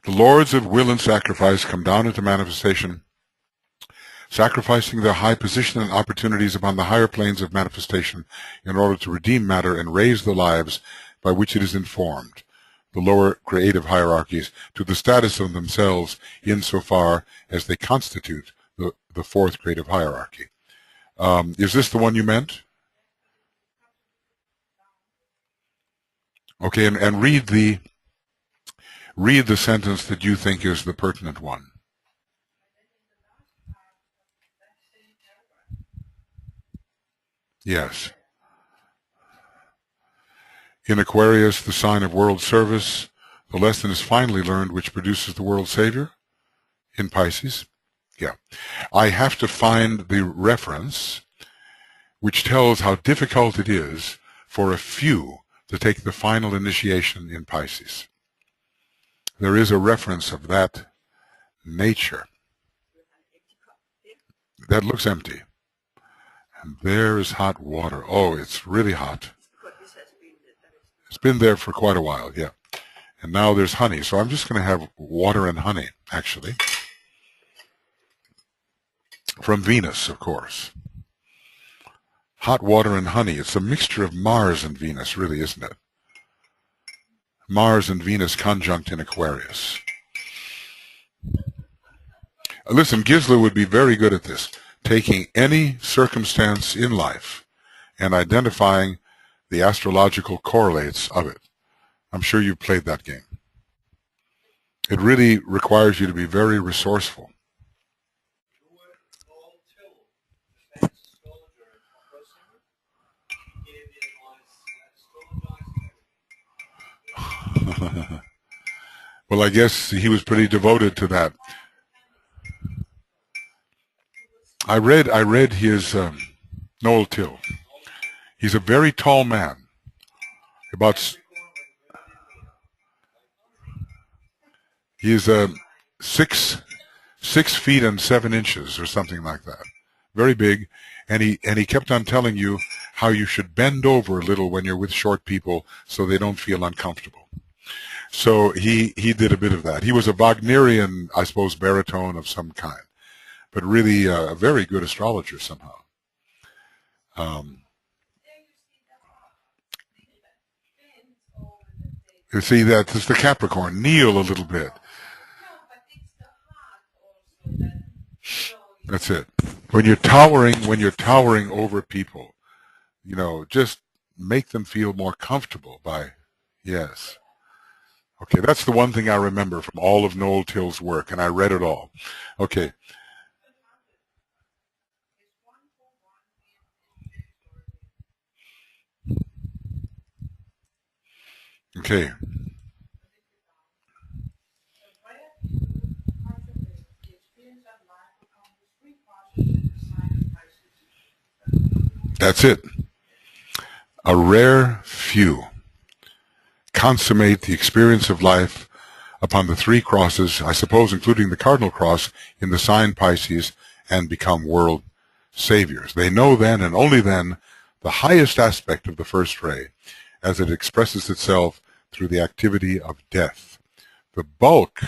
Speaker 1: The lords of will and sacrifice come down into manifestation, sacrificing their high position and opportunities upon the higher planes of manifestation in order to redeem matter and raise the lives by which it is informed, the lower creative hierarchies, to the status of themselves insofar as they constitute the fourth creative hierarchy. Is this the one you meant? Okay, and read the sentence that you think is the pertinent one. Yes. In Aquarius, the sign of world service, the lesson is finally learned which produces the world savior. In Pisces, yeah. I have to find the reference which tells how difficult it is for a few to take the final initiation in Pisces. There is a reference of that nature. That looks empty. And there is hot water. Oh, it's really hot. It's been there for quite a while, yeah. And now there's honey. So I'm just going to have water and honey, actually. From Venus, of course. Hot water and honey. It's a mixture of Mars and Venus, really, isn't it? Mars and Venus conjunct in Aquarius. Listen, Gisela would be very good at this, taking any circumstance in life and identifying the astrological correlates of it. I'm sure you've played that game. It really requires you to be very resourceful. Well, I guess he was pretty devoted to that. I read his Noel Till. He's a very tall man. He is 6 feet and 7 inches or something like that. Very big, and he kept on telling you how you should bend over a little when you're with short people so they don't feel uncomfortable. So he did a bit of that. He was a Wagnerian, I suppose, baritone of some kind, but really a very good astrologer somehow. You see, that's the Capricorn. Kneel a little bit. That's it. When you're towering over people, you know, just make them feel more comfortable by, yes. Okay, that's the one thing I remember from all of Noel Till's work, and I read it all. Okay. Okay. That's it. A rare few consummate the experience of life upon the 3 crosses, I suppose including the cardinal cross, in the sign Pisces, and become world saviors. They know then and only then the highest aspect of the first ray as it expresses itself through the activity of death. The bulk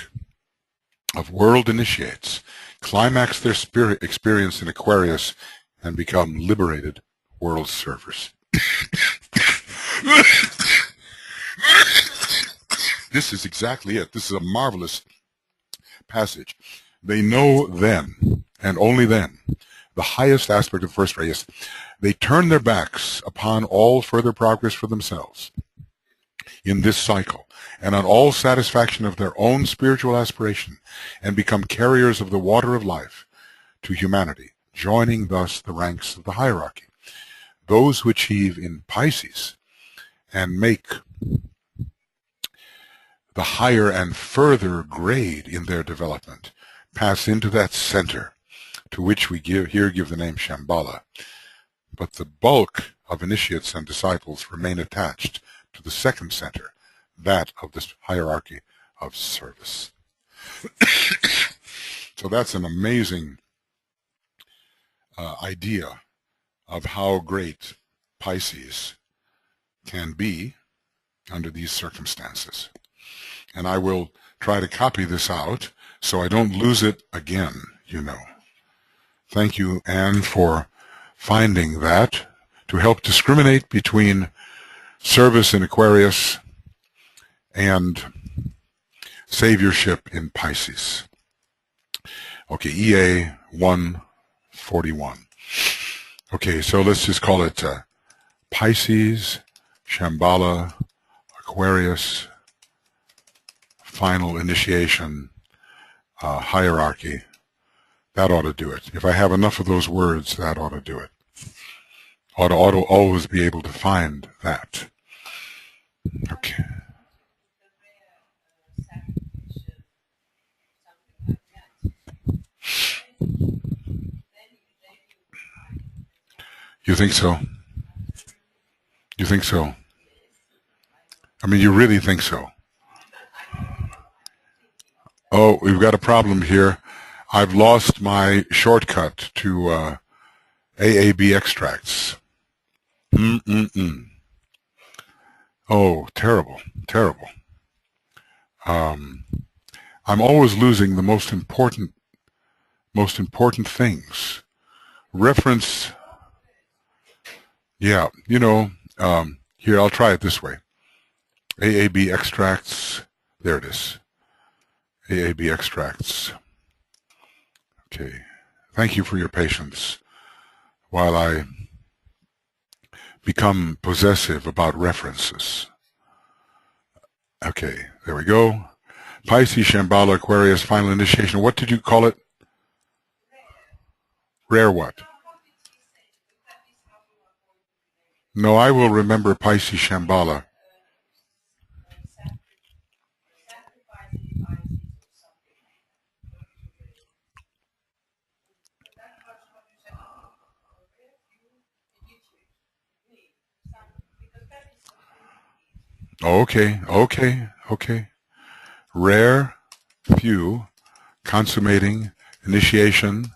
Speaker 1: of world initiates climax their spirit experience in Aquarius and become liberated world servers. This is exactly it. This is a marvelous passage. They know then, and only then, the highest aspect of the first ray is they turn their backs upon all further progress for themselves in this cycle and on all satisfaction of their own spiritual aspiration, and become carriers of the water of life to humanity, joining thus the ranks of the hierarchy. Those who achieve in Pisces and make the higher and further grade in their development pass into that center, to which we give the name Shambhala. But the bulk of initiates and disciples remain attached to the second center, that of this hierarchy of service. So that's an amazing idea of how great Pisces can be under these circumstances. And I will try to copy this out so I don't lose it again, you know. Thank you, Anne, for finding that to help discriminate between service in Aquarius and Saviourship in Pisces. Okay, EA 141. Okay, so let's just call it Pisces, Shambhala, Aquarius, final initiation, hierarchy. That ought to do it. If I have enough of those words, that ought to do it. Ought to always be able to find that. Okay. You think so? You think so? I mean, you really think so? Oh, we've got a problem here. I've lost my shortcut to AAB extracts. Oh, terrible, terrible. I'm always losing the most important things. Reference. Yeah, you know, here, I'll try it this way. AAB extracts. There it is. AAB extracts. Okay. Thank you for your patience while I become possessive about references. Okay, there we go. Pisces, Shambhala, Aquarius, final initiation. What did you call it? Rare what? No, I will remember Pisces, Shambhala. Okay. Rare, few, consummating, initiation,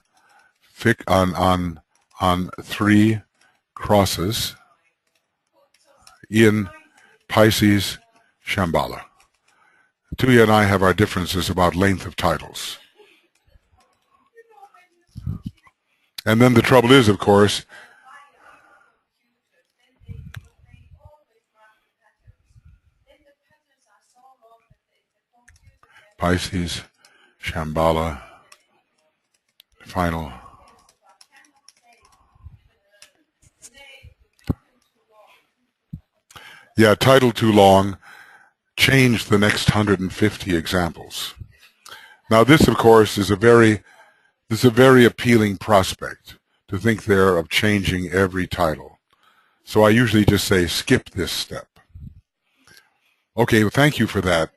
Speaker 1: on 3 crosses in Pisces, Shambhala. Tuya and I have our differences about length of titles. And then the trouble is, of course, Pisces, Shambhala, final. Yeah, title too long. Change the next 150 examples. Now this, of course, is a very appealing prospect, to think there of changing every title. So I usually just say skip this step. Okay, well, thank you for that.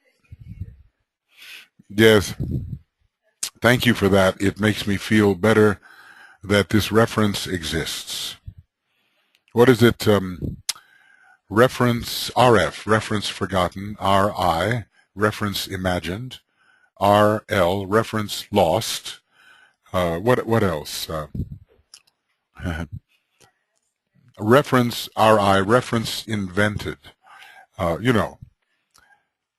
Speaker 1: Yes, thank you for that. It makes me feel better that this reference exists. What is it? Reference RF, reference forgotten, RI, reference imagined, RL, reference lost. What else? Reference RI, reference invented. You know,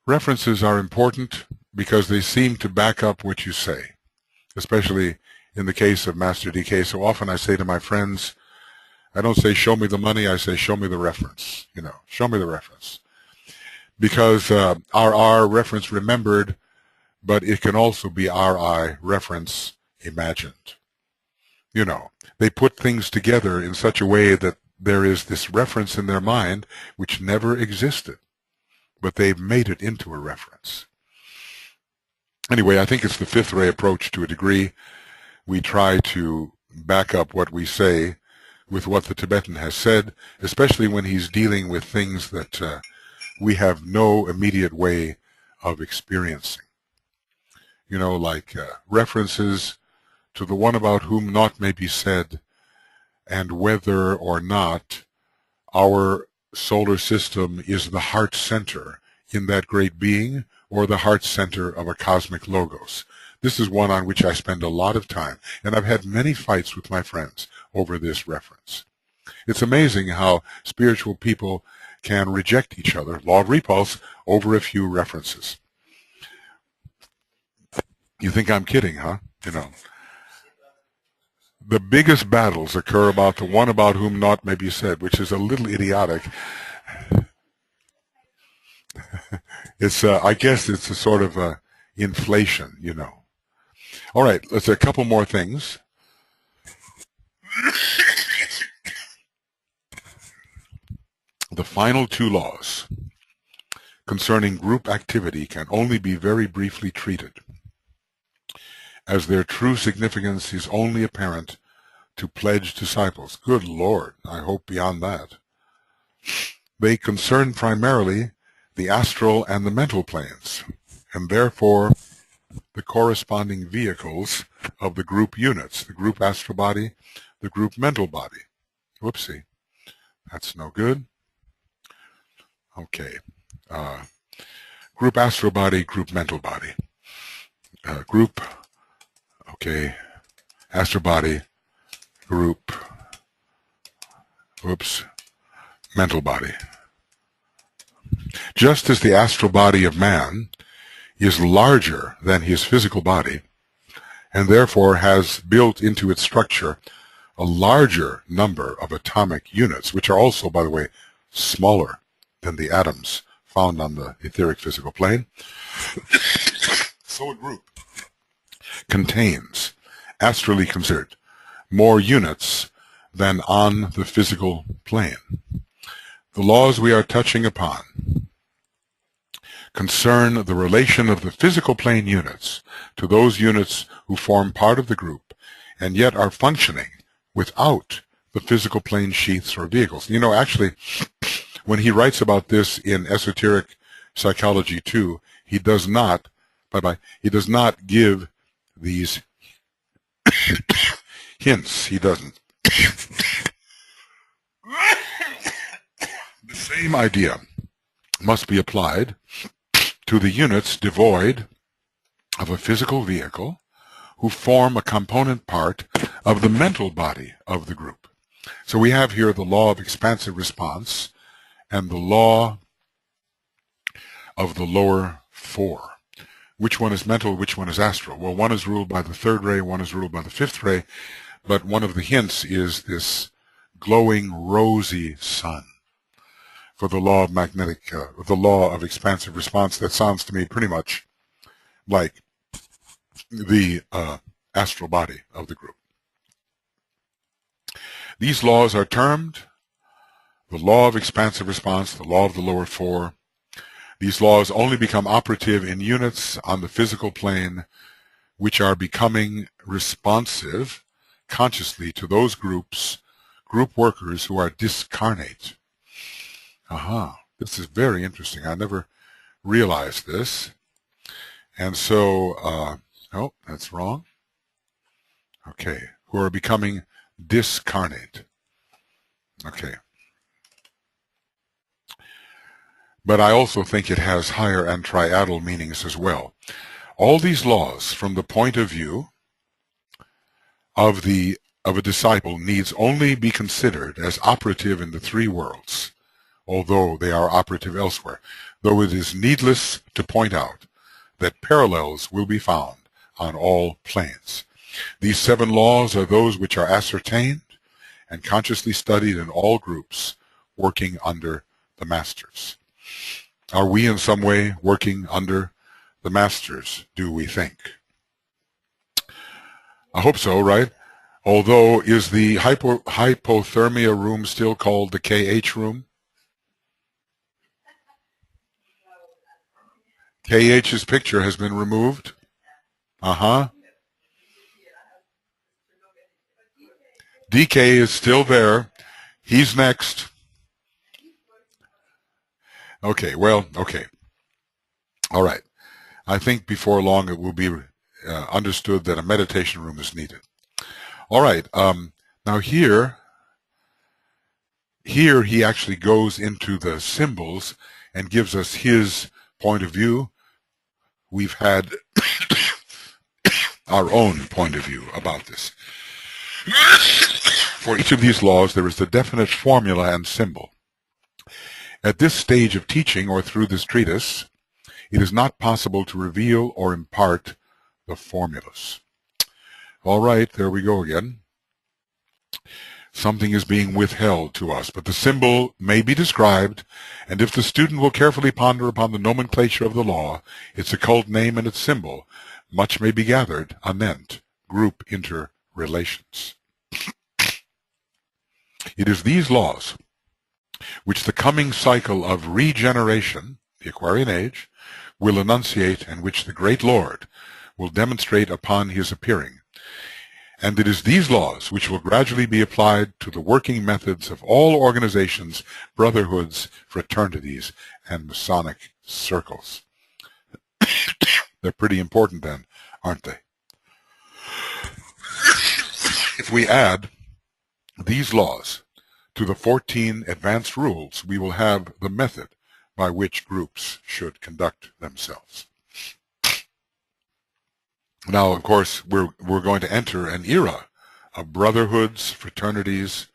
Speaker 1: references are important because they seem to back up what you say, especially in the case of Master DK. So often I say to my friends, I don't say show me the money, I say show me the reference, you know, show me the reference. Because RR, reference remembered, but it can also be RI, reference imagined. You know, They put things together in such a way that there is this reference in their mind which never existed, but they've made it into a reference. Anyway, I think it's the fifth ray approach to a degree. We try to back up what we say with what the Tibetan has said, especially when he's dealing with things that we have no immediate way of experiencing. You know, like references to the one about whom naught may be said, and whether or not our solar system is the heart center in that great being or the heart center of a cosmic logos. This is one on which I spend a lot of time, and I've had many fights with my friends over this reference. It's amazing how spiritual people can reject each other, law of repulse, over a few references. You think I'm kidding, huh? You know. The biggest battles occur about the one about whom naught may be said, which is a little idiotic. It's, I guess it's a sort of inflation, you know. All right, let's a couple more things. The final two laws concerning group activity can only be very briefly treated, as their true significance is only apparent to pledged disciples. Good Lord, I hope beyond that. They concern primarily the astral and the mental planes, and therefore the corresponding vehicles of the group units, the group astral body, the group mental body. Whoopsie, that's no good. Okay, group astral body, group mental body. Group, okay, astral body, group, whoops, mental body. Just as the astral body of man is larger than his physical body, and therefore has built into its structure a larger number of atomic units, which are also, by the way, smaller than the atoms found on the etheric physical plane, so a group contains, astrally considered, more units than on the physical plane. The laws we are touching upon concern the relation of the physical plane units to those units who form part of the group and yet are functioning without the physical plane sheaths or vehicles. You know, actually, when he writes about this in Esoteric Psychology 2, he does not, he does not give these hints. He doesn't. The same idea must be applied to the units devoid of a physical vehicle who form a component part of the mental body of the group. So we have here the law of expansive response and the law of the lower four. Which one is mental, which one is astral? Well, one is ruled by the third ray, one is ruled by the fifth ray, but one of the hints is this glowing rosy sun. For the law of the law of expansive response, that sounds to me pretty much like the astral body of the group. These laws are termed the law of expansive response, the law of the lower four. These laws only become operative in units on the physical plane which are becoming responsive consciously to those group workers who are discarnate. This is very interesting. I never realized this. And so, oh, that's wrong. Okay, who are becoming discarnate. Okay. But I also think it has higher and triadal meanings as well. All these laws, from the point of view of a disciple, needs only be considered as operative in the three worlds, although they are operative elsewhere, though it is needless to point out that parallels will be found on all planes. These 7 laws are those which are ascertained and consciously studied in all groups working under the masters. Are we in some way working under the masters, do we think? I hope so, right? Although, is the hypothermia room still called the KH room? KH's picture has been removed. Uh-huh. DK is still there. He's next. Okay, well, okay. All right. I think before long it will be understood that a meditation room is needed. All right. Now here he actually goes into the symbols and gives us his point of view. We've had our own point of view about this. For each of these laws, there is a definite formula and symbol. At this stage of teaching, or through this treatise, it is not possible to reveal or impart the formulas. All right, there we go again. Something is being withheld to us, but the symbol may be described, and if the student will carefully ponder upon the nomenclature of the law, its occult name and its symbol, much may be gathered anent group interrelations. It is these laws which the coming cycle of regeneration, the Aquarian age, will enunciate, and which the great Lord will demonstrate upon his appearing. And it is these laws which will gradually be applied to the working methods of all organizations, brotherhoods, fraternities, and Masonic circles. They're pretty important then, aren't they? If we add these laws to the 14 advanced rules, we will have the method by which groups should conduct themselves. Now, of course, we're going to enter an era of brotherhoods, fraternities,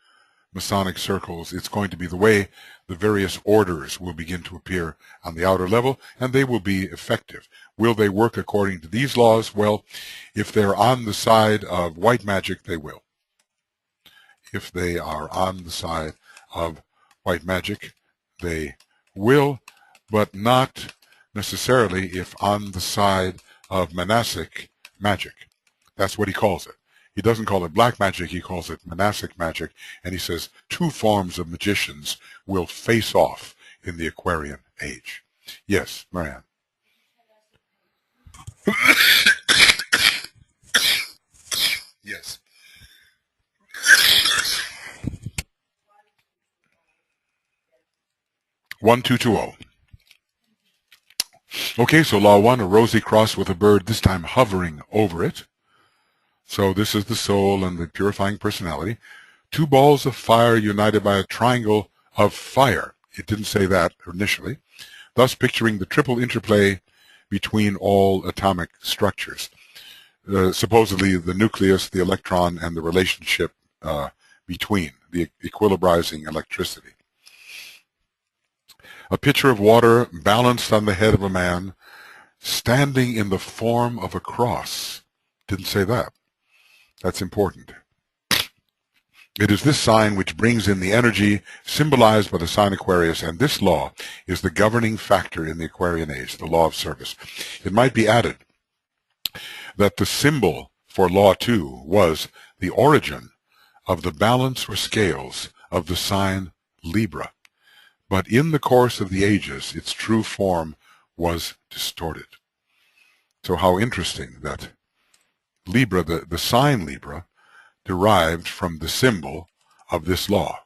Speaker 1: Masonic circles. It's going to be the way the various orders will begin to appear on the outer level, and they will be effective. Will they work according to these laws? Well, if they're on the side of white magic, they will. If they are on the side of white magic, they will, but not necessarily if on the side of monastic magic. That's what he calls it. He doesn't call it black magic, he calls it monastic magic, and he says two forms of magicians will face off in the Aquarian age. Yes, Marianne. Yes. 1220. Okay, so law 1, a rosy cross with a bird, this time hovering over it. So this is the soul and the purifying personality. Two balls of fire united by a triangle of fire. It didn't say that initially. Thus picturing the triple interplay between all atomic structures. Supposedly the nucleus, the electron, and the relationship between, the equilibrizing electricity. A pitcher of water balanced on the head of a man, standing in the form of a cross. Didn't say that. That's important. It is this sign which brings in the energy symbolized by the sign Aquarius, and this law is the governing factor in the Aquarian age, the law of service. It might be added that the symbol for law 2 was the origin of the balance or scales of the sign Libra. But in the course of the ages, its true form was distorted. So how interesting that Libra, the sign Libra, derived from the symbol of this law,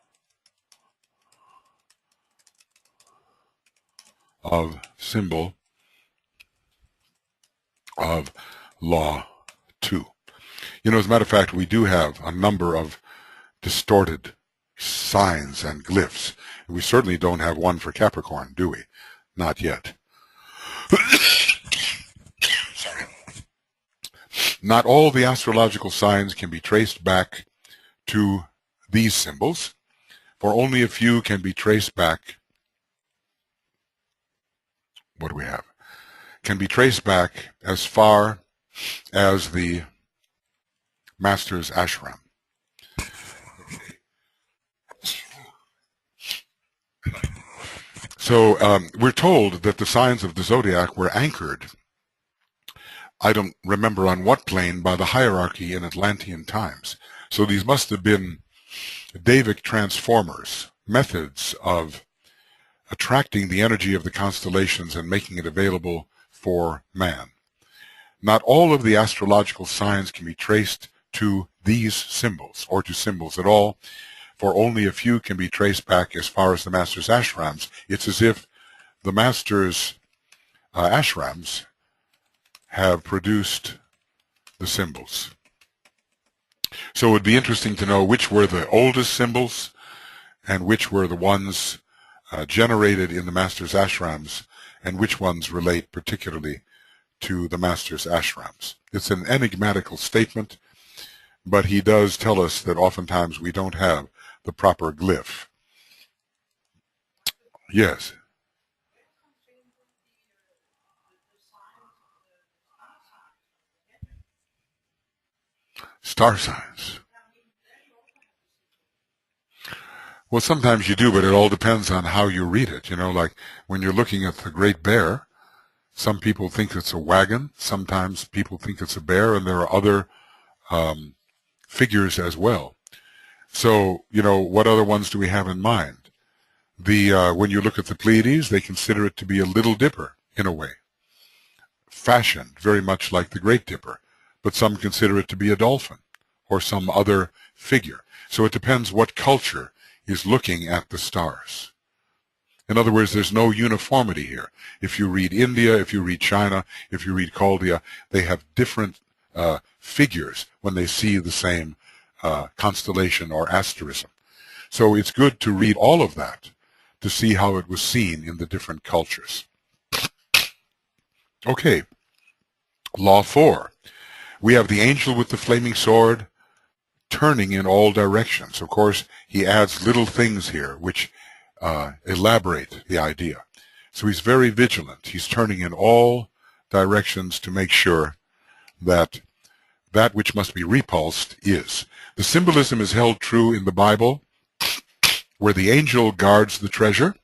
Speaker 1: of law 2. You know, as a matter of fact, we do have a number of distorted signs and glyphs. We certainly don't have one for Capricorn, do we? Not yet. Sorry. Not all the astrological signs can be traced back to these symbols, for only a few can be traced back. What do we have? Can be traced back as far as the Master's ashram. So we're told that the signs of the zodiac were anchored, I don't remember on what plane, by the hierarchy in Atlantean times. So these must have been Davic transformers, methods of attracting the energy of the constellations and making it available for man. Not all of the astrological signs can be traced to these symbols, or to symbols at all, for only a few can be traced back as far as the Master's ashrams. It's as if the Master's ashrams have produced the symbols. So it would be interesting to know which were the oldest symbols and which were the ones generated in the Master's ashrams, and which ones relate particularly to the Master's ashrams. It's an enigmatical statement, but he does tell us that oftentimes we don't have the proper glyph. Yes. Star signs. Well, sometimes you do, but it all depends on how you read it. You know, like when you're looking at the Great Bear, some people think it's a wagon. Sometimes people think it's a bear, and there are other figures as well. So, you know, what other ones do we have in mind? When you look at the Pleiades, they consider it to be a Little Dipper, in a way, fashioned very much like the Great Dipper, but some consider it to be a dolphin or some other figure. So it depends what culture is looking at the stars. In other words, there's no uniformity here. If you read India, if you read China, if you read Chaldea, they have different figures when they see the same constellation or asterism. So it's good to read all of that to see how it was seen in the different cultures. Okay, Law 4. We have the angel with the flaming sword turning in all directions. Of course, he adds little things here which elaborate the idea. So he's very vigilant. He's turning in all directions to make sure that that which must be repulsed is. The symbolism is held true in the Bible, where the angel guards the treasure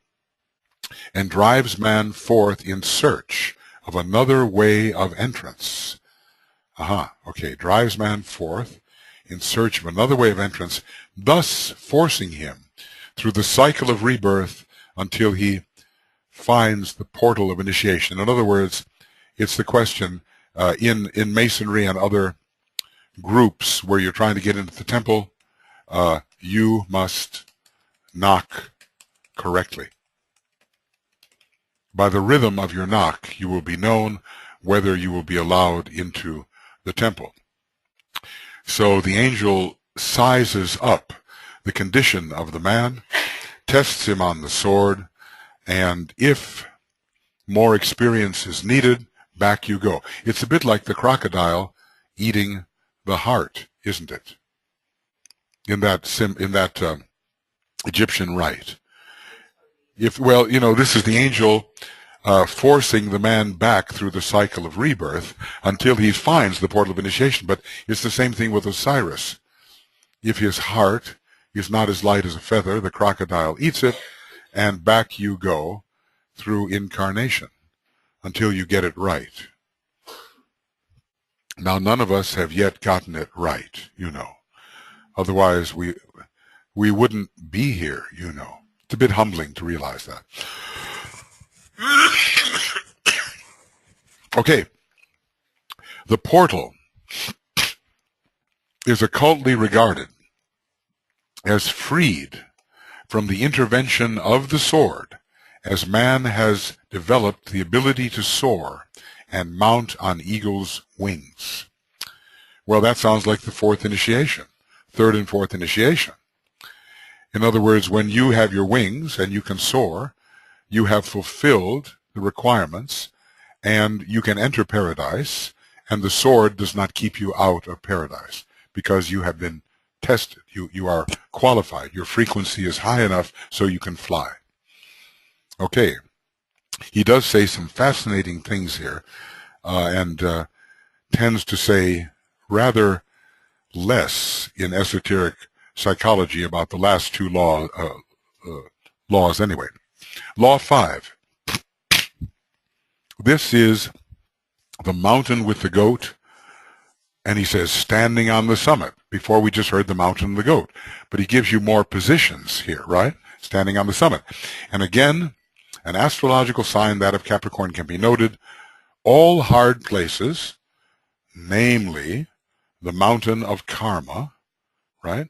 Speaker 1: and drives man forth in search of another way of entrance. Okay, drives man forth in search of another way of entrance, thus forcing him through the cycle of rebirth until he finds the portal of initiation. In other words, it's the question in Masonry and other groups where you're trying to get into the temple, you must knock correctly. By the rhythm of your knock, you will be known whether you will be allowed into the temple. So the angel sizes up the condition of the man, tests him on the sword, and if more experience is needed, back you go. It's a bit like the crocodile eating the heart, isn't it? In that Egyptian rite. Well, you know, this is the angel forcing the man back through the cycle of rebirth until he finds the portal of initiation. But it's the same thing with Osiris. If his heart is not as light as a feather, the crocodile eats it, and back you go through incarnation until you get it right. Now, none of us have yet gotten it right, you know. Otherwise, we wouldn't be here, you know. It's a bit humbling to realize that. Okay. The portal is occultly regarded as freed from the intervention of the sword as man has developed the ability to soar and mount on eagle's wings. Well, that sounds like the fourth initiation, third and fourth initiation. In other words, when you have your wings and you can soar, you have fulfilled the requirements and you can enter paradise, and the sword does not keep you out of paradise because you have been tested. You are qualified. Your frequency is high enough so you can fly. Okay. He does say some fascinating things here and tends to say rather less in esoteric psychology about the last two laws anyway. Law 5. This is the mountain with the goat, and he says standing on the summit, Before we just heard the mountain and the goat. But he gives you more positions here, right? Standing on the summit. And again, an astrological sign, that of Capricorn, can be noted. All hard places, namely the mountain of karma, right?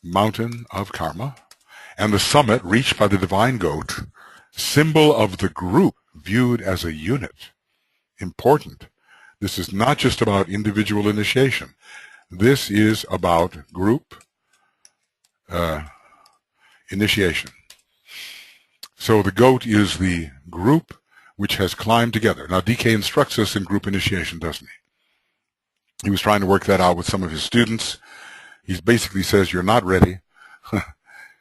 Speaker 1: Mountain of karma. And the summit reached by the divine goat, symbol of the group viewed as a unit. Important. This is not just about individual initiation. This is about group initiation. So the goat is the group which has climbed together. Now, DK instructs us in group initiation, doesn't he? He was trying to work that out with some of his students. He basically says, you're not ready.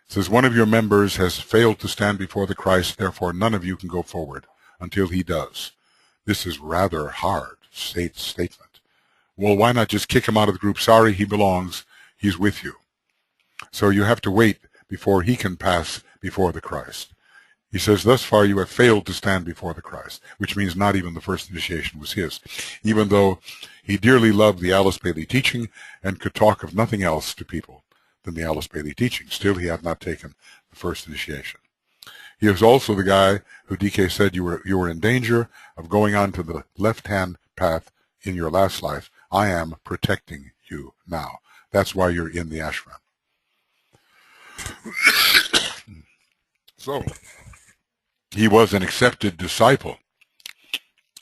Speaker 1: Says, one of your members has failed to stand before the Christ, therefore none of you can go forward until he does. This is rather hard statement. Well, why not just kick him out of the group? Sorry, he belongs. He's with you. So you have to wait before he can pass before the Christ. He says, thus far you have failed to stand before the Christ, which means not even the first initiation was his, even though he dearly loved the Alice Bailey teaching and could talk of nothing else to people than the Alice Bailey teaching. Still, he had not taken the first initiation. He was also the guy who DK said you were in danger of going on to the left-hand path in your last life. I am protecting you now. That's why you're in the ashram. So, he was an accepted disciple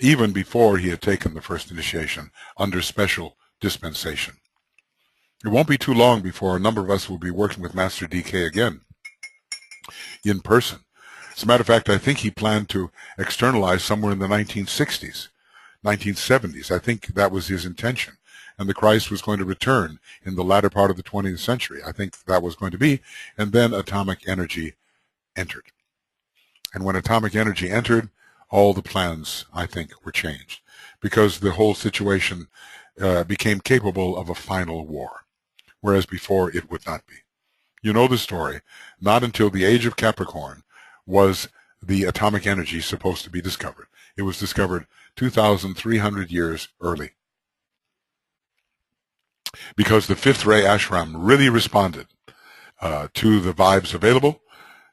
Speaker 1: even before he had taken the first initiation under special dispensation. It won't be too long before a number of us will be working with Master DK again in person. As a matter of fact, I think he planned to externalize somewhere in the 1960s, 1970s. I think that was his intention. And the Christ was going to return in the latter part of the 20th century. I think that was going to be. And then atomic energy entered. And when atomic energy entered, all the plans, I think, were changed because the whole situation became capable of a final war, whereas before it would not be. You know the story. Not until the age of Capricorn was the atomic energy supposed to be discovered. It was discovered 2,300 years early because the fifth ray ashram really responded to the vibes available.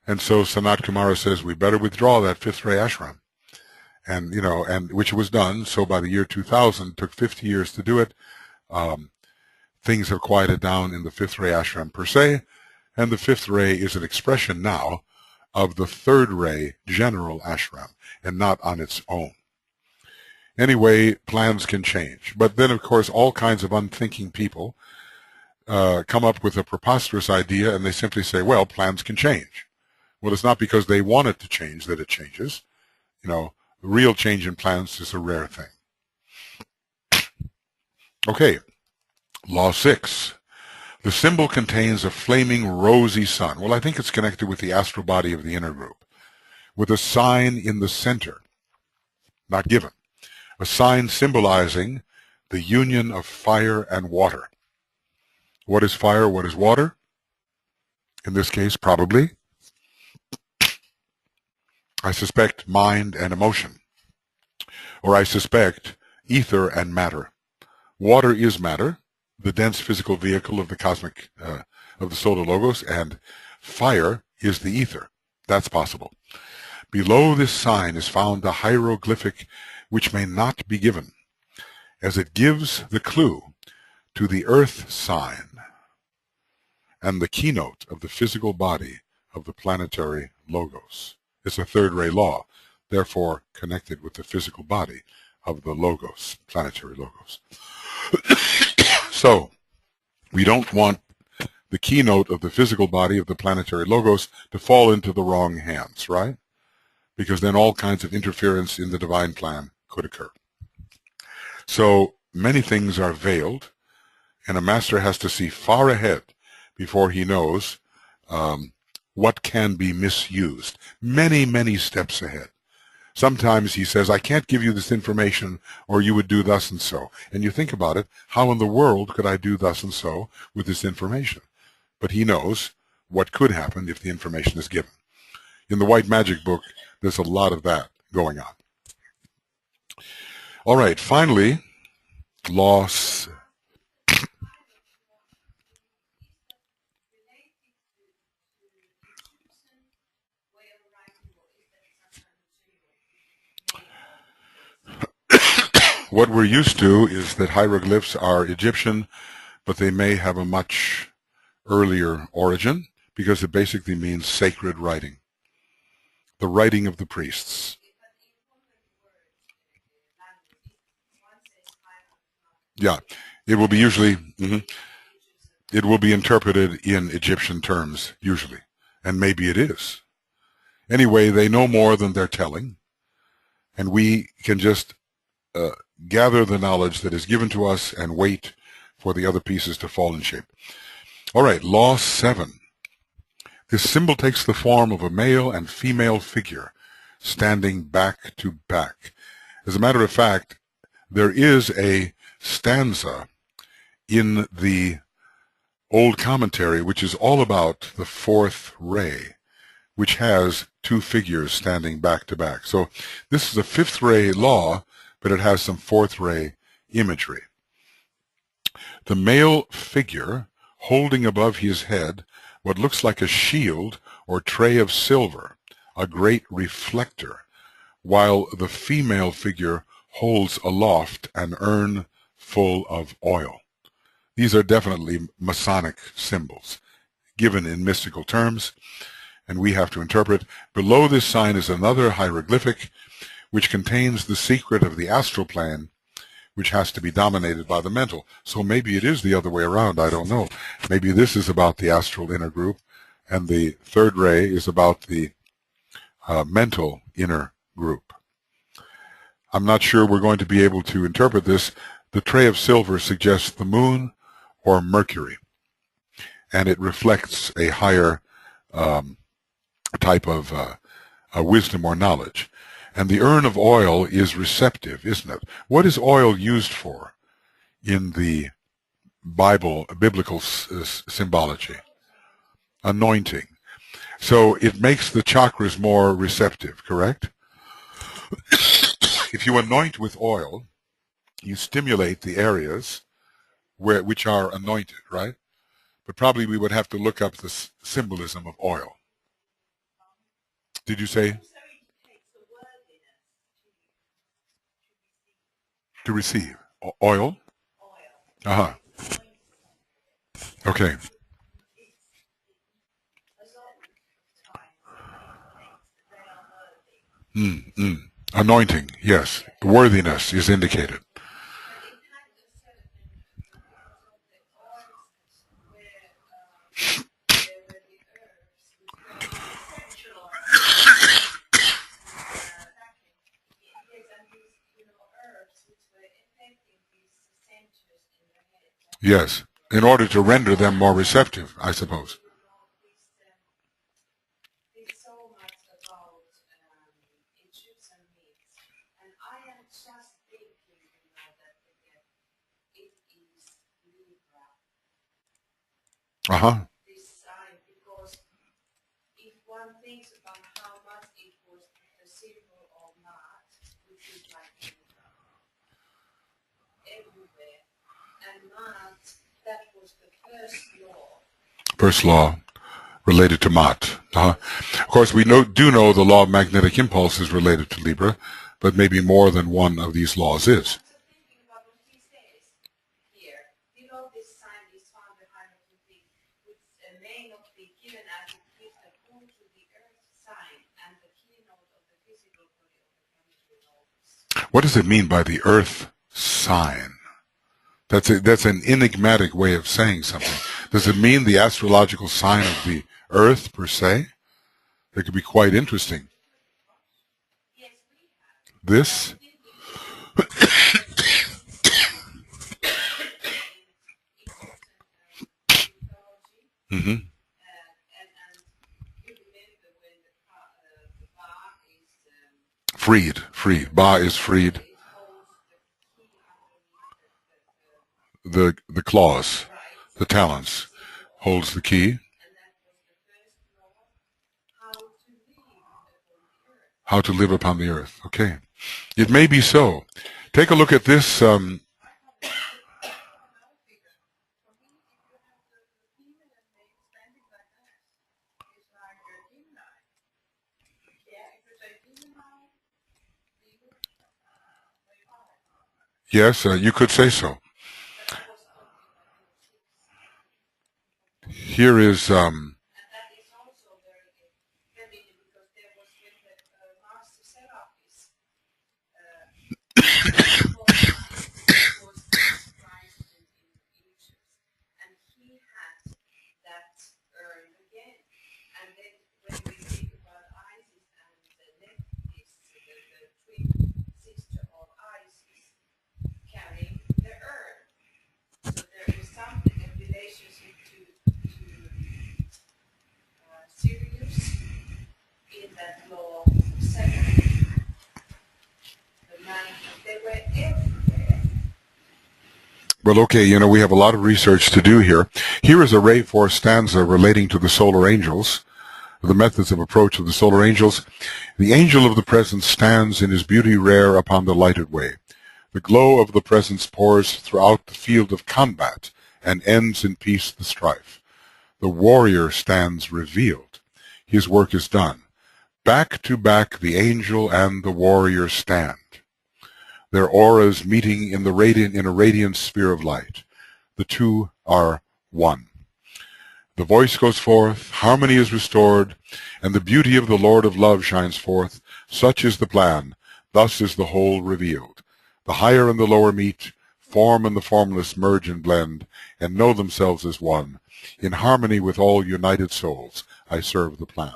Speaker 1: And so Sanat Kumara says, we better withdraw that fifth ray ashram. And, you know, and which was done. So by the year 2000, it took 50 years to do it. Things have quieted down in the fifth ray ashram per se. And the fifth ray is an expression now of the third ray general ashram and not on its own. Anyway, plans can change. But then, of course, all kinds of unthinking people come up with a preposterous idea and they simply say, well, plans can change. Well, it's not because they want it to change that it changes. You know, real change in plans is a rare thing. Okay, Law 6. The symbol contains a flaming rosy sun. Well, I think it's connected with the astral body of the inner group, with a sign in the center, not given. A sign symbolizing the union of fire and water. What is fire? What is water? In this case, probably, I suspect, mind and emotion. Or I suspect ether and matter. Water is matter, the dense physical vehicle of the cosmic, of the solar logos, and fire is the ether. That's possible. Below this sign is found a hieroglyphic which may not be given, as it gives the clue to the earth sign and the keynote of the physical body of the planetary logos. It's a third ray law, therefore connected with the physical body of the logos, planetary logos. So, we don't want the keynote of the physical body of the planetary logos to fall into the wrong hands, right? Because then all kinds of interference in the divine plan could occur. So many things are veiled, and a master has to see far ahead before he knows what can be misused. Many, many steps ahead. Sometimes he says, I can't give you this information or you would do thus and so. And you think about it, how in the world could I do thus and so with this information? But he knows what could happen if the information is given. In the White Magic book, there's a lot of that going on. All right, finally, Law what we're used to is that hieroglyphs are Egyptian, but they may have a much earlier origin because it basically means sacred writing, the writing of the priests. Yeah, it will be usually, it will be interpreted in Egyptian terms, usually, and maybe it is. Anyway, they know more than they're telling, and we can just gather the knowledge that is given to us and wait for the other pieces to fall in shape. All right, Law 7. This symbol takes the form of a male and female figure standing back to back. As a matter of fact, there is a stanza in the old commentary which is all about the fourth ray, which has two figures standing back to back. So this is a fifth ray law, but it has some fourth ray imagery. The male figure holding above his head what looks like a shield or tray of silver, a great reflector, while the female figure holds aloft an urn full of oil. These are definitely Masonic symbols, given in mystical terms, and we have to interpret. Below this sign is another hieroglyphic, which contains the secret of the astral plane, which has to be dominated by the mental. So maybe it is the other way around, I don't know. Maybe this is about the astral inner group, and the third ray is about the mental inner group. I'm not sure we're going to be able to interpret this. The tray of silver suggests the moon or Mercury, and it reflects a higher type of wisdom or knowledge. And the urn of oil is receptive, isn't it? What is oil used for in the biblical symbology? Anointing. So it makes the chakras more receptive, correct? If you anoint with oil, you stimulate the areas which are anointed, right? But probably we would have to look up the symbolism of oil. Did you say? To receive. Oil? Uh-huh. Okay. Anointing, yes. Worthiness is indicated. Yes, in order to render them more receptive, I suppose. Uh-huh. First law related to Mott. Of course, we do know the law of magnetic impulse is related to Libra, but maybe more than one of these laws is. What does it mean by the earth sign? That's an enigmatic way of saying something. Does it mean the astrological sign of the earth per se? It could be quite interesting. This? Mm-hmm. Freed. Ba is freed. The claws, the talons, holds the key. How to live upon the earth. Okay. It may be so. Take a look at this. Yes, you could say so.
Speaker 2: That was out in 1906.
Speaker 1: Here is,
Speaker 2: And that is also very familiar because there was when the master Serapis was described in images, and he had that urn again. And then when we think about Isis and Nephthys, the twin sister of Isis, carrying the urn. So there is something in relationship to Sirius in that law 7. The man, they were everywhere.
Speaker 1: well, okay, you know, we have a lot of research to do here. Here is a Ray 4 stanza relating to the solar angels, the methods of approach of the solar angels. The angel of the presence stands in his beauty rare upon the lighted way. The glow of the presence pours throughout the field of combat and ends in peace the strife. The warrior stands revealed. His work is done. Back to back the angel and the warrior stand, their auras meeting in a radiant sphere of light. The two are one. The voice goes forth, harmony is restored, and the beauty of the Lord of Love shines forth. Such is the plan, thus is the whole revealed. The higher and the lower meet, form and the formless merge and blend, and know themselves as one. In harmony with all united souls, I serve the plan.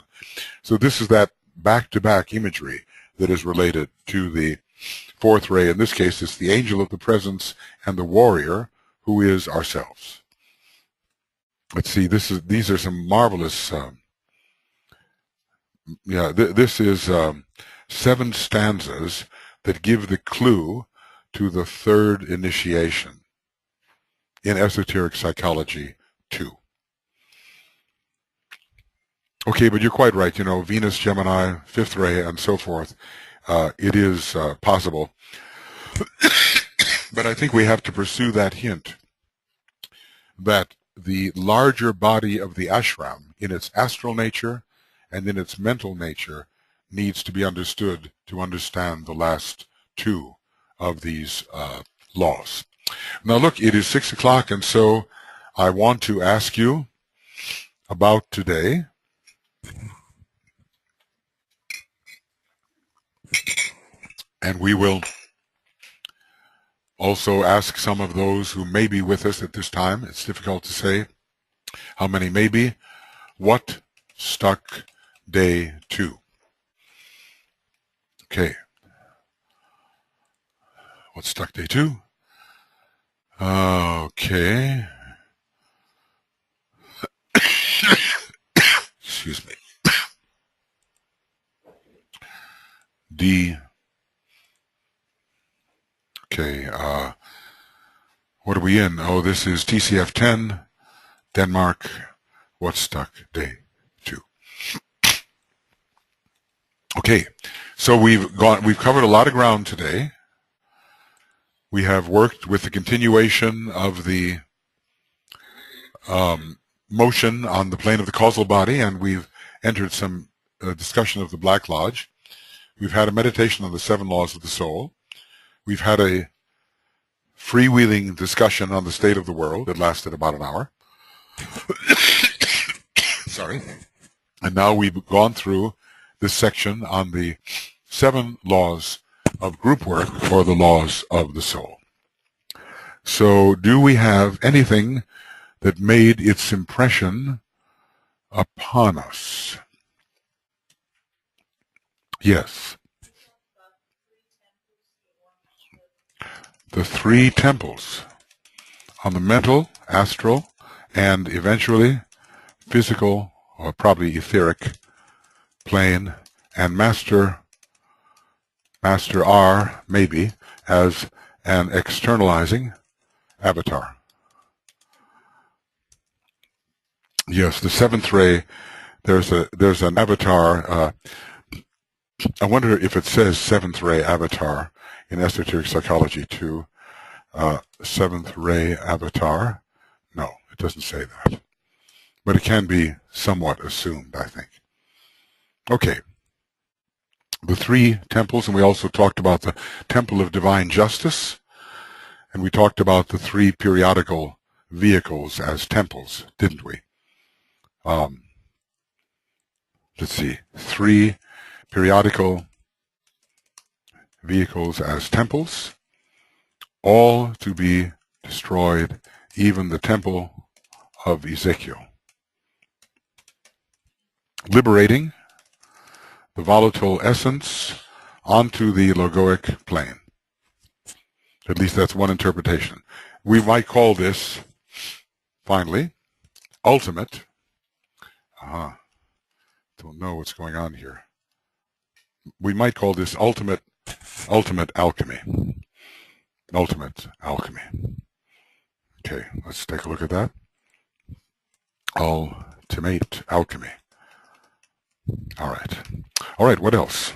Speaker 1: So this is that back-to-back imagery that is related to the fourth ray. In this case, it's the angel of the presence and the warrior, who is ourselves. Let's see. These are some marvelous. This is 7 stanzas that give the clue to the third initiation in esoteric psychology 2. Okay, but you're quite right. You know, Venus, Gemini, 5th ray, and so forth. It is possible. But I think we have to pursue that hint that the larger body of the ashram, in its astral nature and in its mental nature, needs to be understood to understand the last 2 of these laws. Now look, it is 6 o'clock, and so I want to ask you about today. And we will also ask some of those who may be with us at this time. It's difficult to say how many may be. What stuck day 2? Okay. What stuck day 2? Okay. Excuse me. D. Okay, what are we in? Oh, this is TCF 10, Denmark. What stuck day 2? Okay, so we've covered a lot of ground today. We have worked with the continuation of the motion on the plane of the causal body, and we've entered some discussion of the Black Lodge. We've had a meditation on the 7 laws of the soul. We've had a freewheeling discussion on the state of the world that lasted about an hour. Sorry. And now we've gone through this section on the 7 laws of group work, or the laws of the soul. So do we have anything that made its impression upon us? Yes. The 3 temples on the mental, astral, and eventually physical, or probably etheric plane, and Master R, maybe, as an externalizing avatar. Yes, the 7th ray, there's an avatar. I wonder if it says 7th ray avatar in esoteric psychology 2. 7th ray avatar. No, it doesn't say that. But it can be somewhat assumed, I think. Okay. The 3 temples, and we also talked about the Temple of Divine Justice, And we talked about the three periodical vehicles as temples, didn't we? Let's see, three periodical vehicles as temples, all to be destroyed, even the temple of Ezekiel. Liberating the volatile essence onto the logoic plane. At least that's one interpretation. We might call this, finally, ultimate. Don't know what's going on here. We might call this ultimate alchemy. Ultimate alchemy. Okay, let's take a look at that. Ultimate alchemy. All right, what else?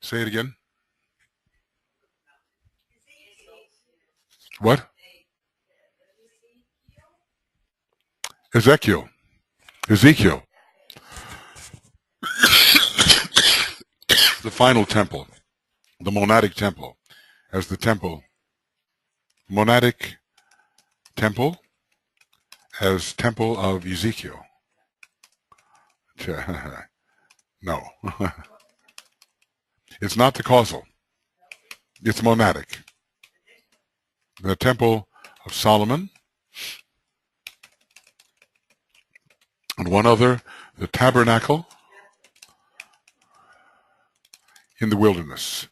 Speaker 1: Say it again. What? Ezekiel. The final temple, the monadic temple, as the temple, monadic temple as temple of Ezekiel. No. It's not the causal. It's monadic. The temple of Solomon, and one other, the tabernacle in the wilderness.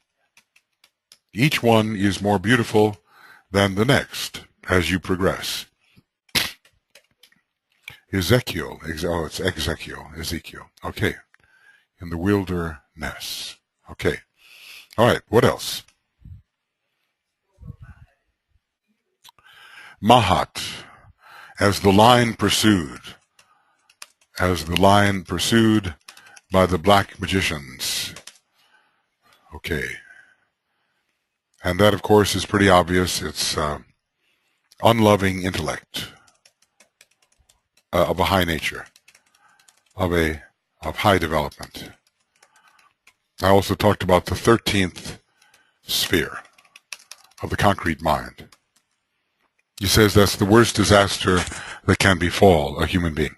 Speaker 1: Each one is more beautiful than the next as you progress. Ezekiel. Okay. In the wilderness. Okay. All right. What else? Mahat. As the line pursued. As the line pursued by the black magicians. Okay. And that, of course, is pretty obvious. It's unloving intellect. Of a high nature, of high development. I also talked about the 13th sphere of the concrete mind. He says that's the worst disaster that can befall a human being,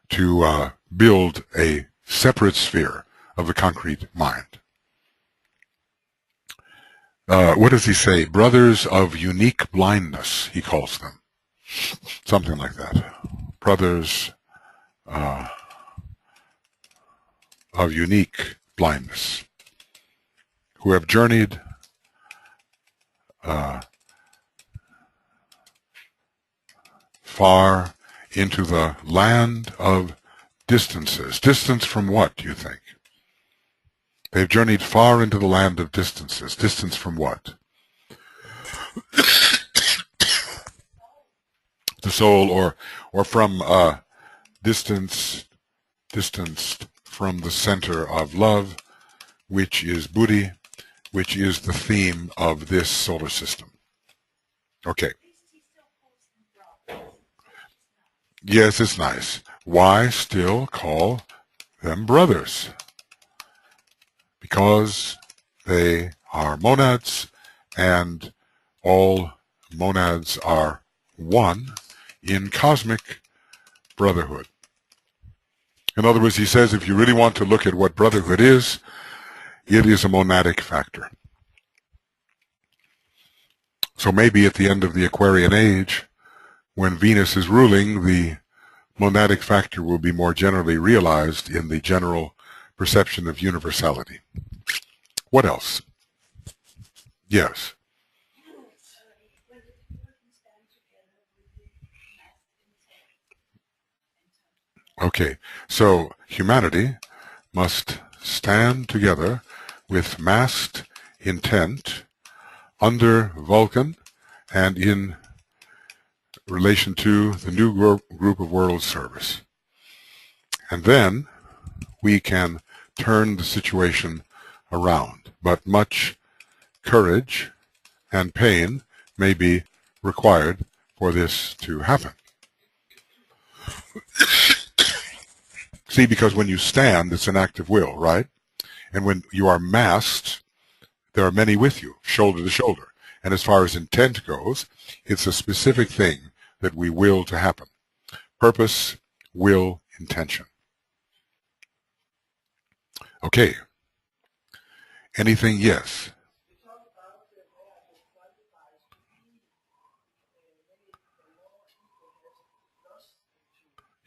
Speaker 1: to build a separate sphere of the concrete mind. What does he say? Brothers of unique blindness, he calls them. Something like that. Brothers of unique blindness, who have journeyed far into the land of distances. Distance from what, do you think? They've journeyed far into the land of distances. Distance from what? The soul, or from distanced from the center of love, which is Buddhi, which is the theme of this solar system. Okay. Yes, it's nice. Why still call them brothers? Because they are monads, and all monads are one in cosmic brotherhood. In other words, he says if you really want to look at what brotherhood is, it is a monadic factor. So maybe at the end of the Aquarian age, when Venus is ruling, the monadic factor will be more generally realized in the general perception of universality. What else? Yes. Okay, so humanity must stand together with massed intent under Vulcan and in relation to the new group of world service. And then we can turn the situation around. But much courage and pain may be required for this to happen. See, because when you stand, it's an act of will, right? And when you are massed, There are many with you, shoulder to shoulder. And as far as intent goes, it's a specific thing that we will to happen. Purpose, will, intention. Okay. Anything? Yes.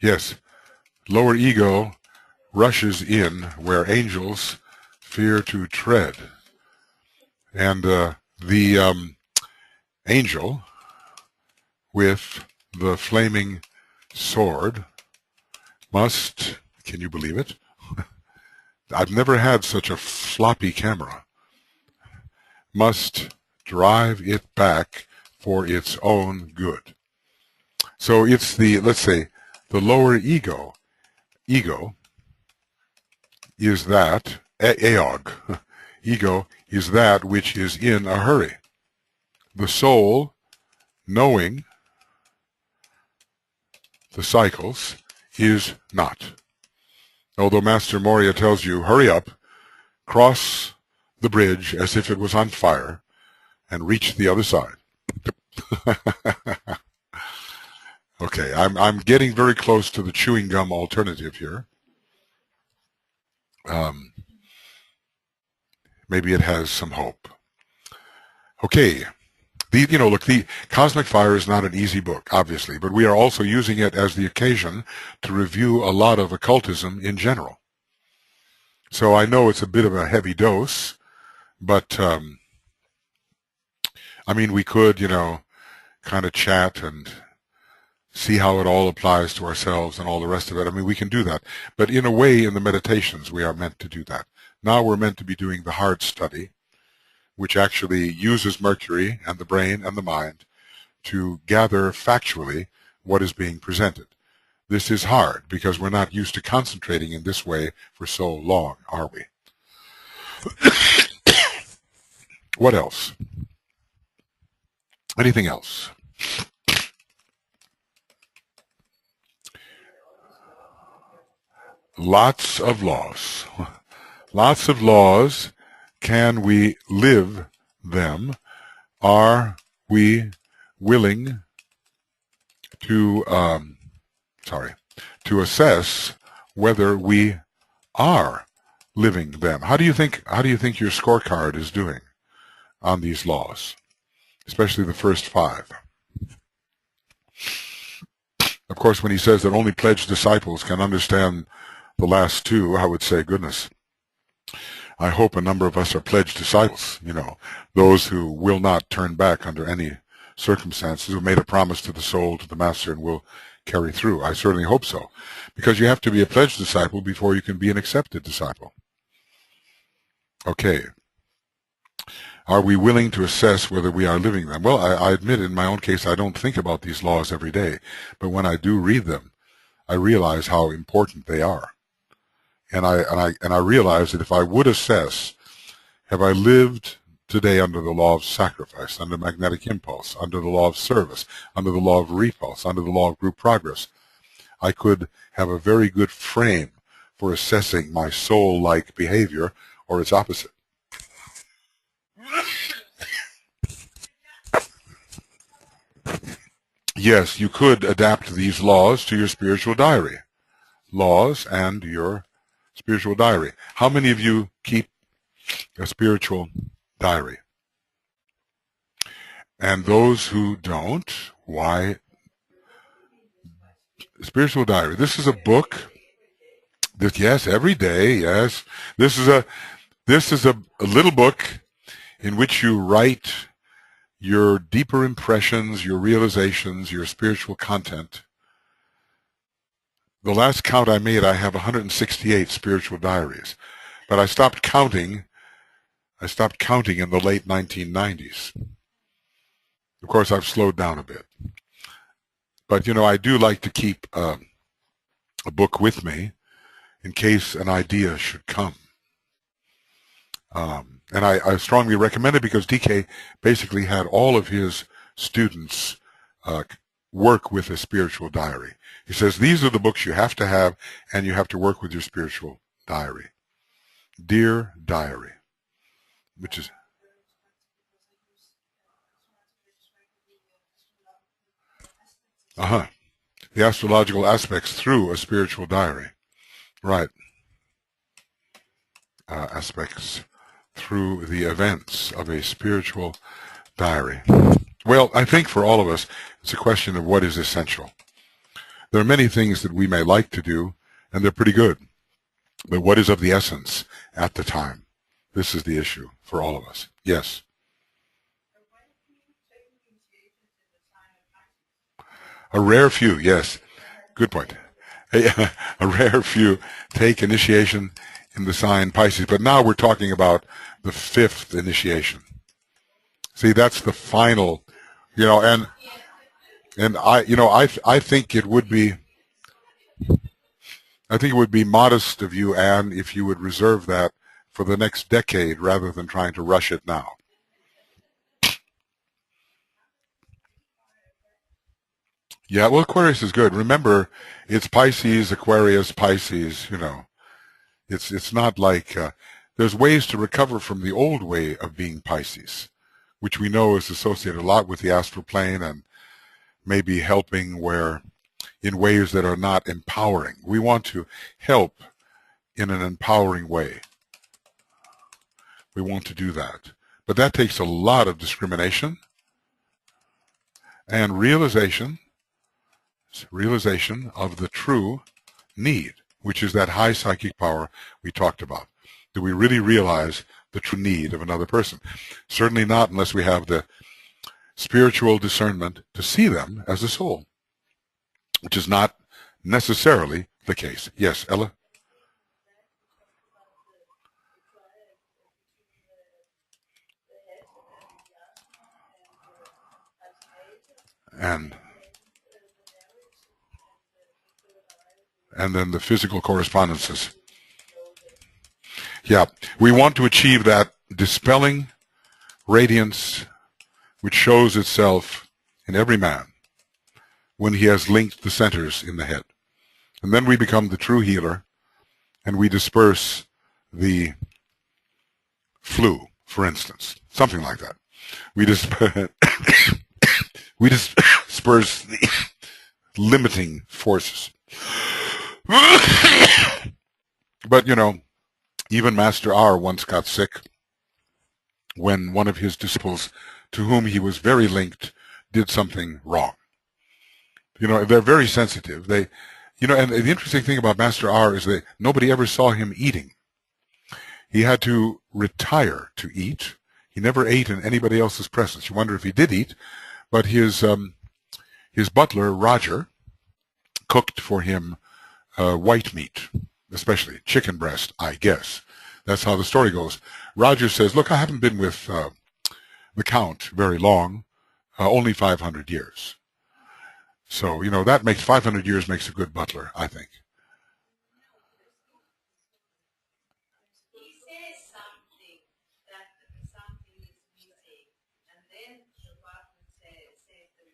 Speaker 1: Yes. Lower ego rushes in where angels fear to tread. And the angel with the flaming sword must, can you believe it? I've never had such a floppy camera. Must drive it back for its own good. So it's the, let's say, the lower ego. Ego is that, eog. Ego is that which is in a hurry. The soul, knowing the cycles, is not. Although Master Moria tells you, hurry up, cross the bridge as if it was on fire, and reach the other side. Okay, I'm getting very close to the chewing gum alternative here. Maybe it has some hope. Okay. Look, the Cosmic Fire is not an easy book, obviously, but we are also using it as the occasion to review a lot of occultism in general. So I know it's a bit of a heavy dose, but, I mean, we could, kind of chat and see how it all applies to ourselves and all the rest of it. I mean, we can do that. But in a way, in the meditations, we are meant to do that. Now we're meant to be doing the hard study, which actually uses Mercury and the brain and the mind to gather factually what is being presented. This is hard because we're not used to concentrating in this way for so long, are we? What else? Anything else? Lots of laws. Lots of laws. Can we live them? Are we willing to assess whether we are living them? How do you think your scorecard is doing on these laws, especially the first 5? Of course, when he says that only pledged disciples can understand the last 2, I would say, goodness, I hope a number of us are pledged disciples, those who will not turn back under any circumstances, who made a promise to the soul, to the master, and will carry through. I certainly hope so, because you have to be a pledged disciple before you can be an accepted disciple. Okay. Are we willing to assess whether we are living them? Well, I admit in my own case I don't think about these laws every day, but when I do read them, I realize how important they are. And I realize that if I would assess, have I lived today under the law of sacrifice, under magnetic impulse, under the law of service, under the law of repulse, under the law of group progress, I could have a very good frame for assessing my soul-like behavior or its opposite. Yes, you could adapt these laws to your spiritual diary. Laws and your spiritual diary. How many of you keep a spiritual diary? And those who don't, why? Spiritual diary. This is a book. Yes, every day. Yes, this is a little book in which you write your deeper impressions, your realizations, your spiritual content. The last count I made, I have 168 spiritual diaries, but I stopped counting in the late 1990s. Of course, I've slowed down a bit. But, I do like to keep a book with me in case an idea should come. And I strongly recommend it because DK basically had all of his students work with a spiritual diary. He says, these are the books you have to have, and you have to work with your spiritual diary. Dear Diary, which is Uh-huh. The astrological aspects through a spiritual diary. Right. Aspects through the events of a spiritual diary. Well, I think for all of us, it's a question of what is essential. There are many things that we may like to do, and they're pretty good. But what is of the essence at the time? This is the issue for all of us. Yes. A rare few, yes. Good point. A rare few take initiation in the sign Pisces, but now we're talking about the fifth initiation. See, that's the final, and I think it would be, modest of you, Anne, if you would reserve that for the next decade rather than trying to rush it now. Yeah, well, Aquarius is good. Remember, it's Pisces, Aquarius, Pisces. It's not like there's ways to recover from the old way of being Pisces, which we know is associated a lot with the astral plane and maybe helping where in ways that are not empowering. We want to help in an empowering way. We want to do that. But that takes a lot of discrimination and realization of the true need, which is that high psychic power we talked about. Do we really realize the true need of another person? Certainly not unless we have the spiritual discernment to see them as a soul, which is not necessarily the case. Yes, Ella? And then the physical correspondences. Yeah, we want to achieve that dispelling radiance which shows itself in every man when he has linked the centers in the head. And then we become the true healer, and we disperse the flu, for instance, something like that. We we disperse the limiting forces. But, even Master R once got sick when one of his disciples, to whom he was very linked, did something wrong. They're very sensitive. And the interesting thing about Master R is that nobody ever saw him eating. He had to retire to eat. He never ate in anybody else's presence. You wonder if he did eat, but his butler, Roger, cooked for him white meat, especially chicken breast, I guess. That's how the story goes. Roger says, look, I haven't been with the Count very long, only 500 years. So, that makes 500 years makes a good butler, I think.
Speaker 2: He says something that something is missing, and then the partner says that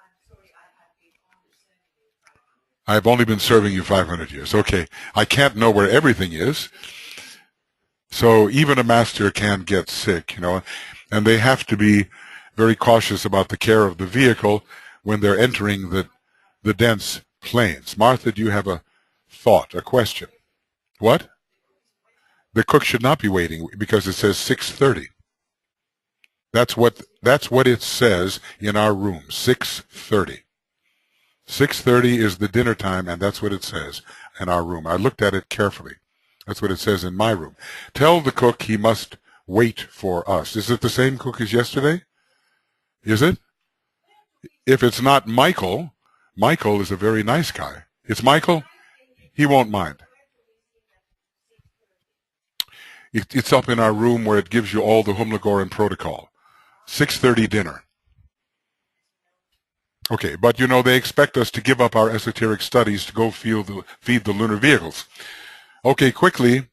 Speaker 2: I'm sorry, I have been only serving you 500.
Speaker 1: I've only been serving you 500 years. Okay, I can't know where everything is. So even a master can get sick, and they have to be very cautious about the care of the vehicle when they're entering the dense plains. Martha, do you have a thought, a question? What? The cook should not be waiting because it says 6:30. That's what it says in our room, 6:30. 6:30 is the dinner time, and that's what it says in our room. I looked at it carefully. That's what it says in my room. Tell the cook he must wait for us. Is it the same cook as yesterday? Is it? If it's not Michael, Michael is a very nice guy. It's Michael? He won't mind. It's up in our room where it gives you all the Humlegoran protocol. 6:30 dinner. Okay, but they expect us to give up our esoteric studies to go feed the lunar vehicles. Okay, quickly,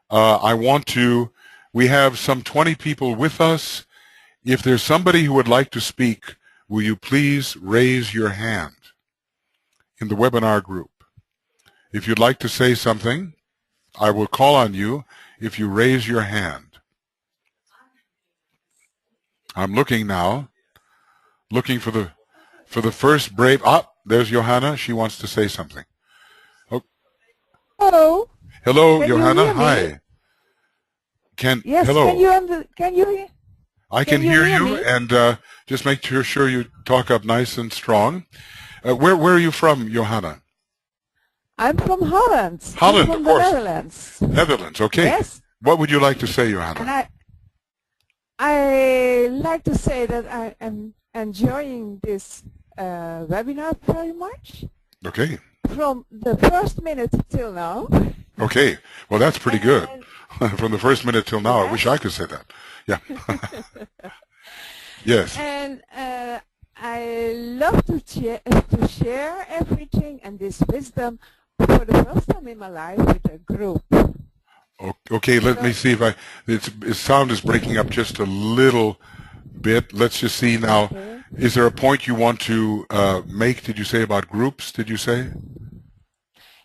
Speaker 1: we have some 20 people with us. If there's somebody who would like to speak, will you please raise your hand in the webinar group? If you'd like to say something, I will call on you if you raise your hand. I'm looking now, looking for For the first brave... Ah, there's Johanna. She wants to say something. Oh,
Speaker 3: Hello.
Speaker 1: hello,
Speaker 3: Can
Speaker 1: Johanna.
Speaker 3: you hear me?
Speaker 1: Hi.
Speaker 3: Yes.
Speaker 1: Hello.
Speaker 3: Can you hear?
Speaker 1: I
Speaker 3: Can
Speaker 1: can
Speaker 3: you
Speaker 1: hear
Speaker 3: hear
Speaker 1: you,
Speaker 3: me?
Speaker 1: and just make sure you talk up nice and strong. Where are you from, Johanna?
Speaker 3: I'm from Holland. I'm
Speaker 1: Holland, of
Speaker 3: from the
Speaker 1: course.
Speaker 3: Netherlands.
Speaker 1: Netherlands, okay.
Speaker 3: Yes.
Speaker 1: What would you like to say,
Speaker 3: And
Speaker 1: Johanna?
Speaker 3: I like to say that I am enjoying this webinar very much.
Speaker 1: Okay.
Speaker 3: From the first minute till now.
Speaker 1: Okay. Well, that's pretty good.
Speaker 3: And
Speaker 1: From the first minute till now. I wish I
Speaker 3: yes.
Speaker 1: could say that. Yeah. Yes.
Speaker 3: And I love to share everything and this wisdom for the first time in my life with a group.
Speaker 1: Okay, let me
Speaker 3: So,
Speaker 1: see if its sound is breaking up just a little bit. Let's just see now.
Speaker 3: okay.
Speaker 1: Is there a point you want to make? Did you say about groups? Did you say?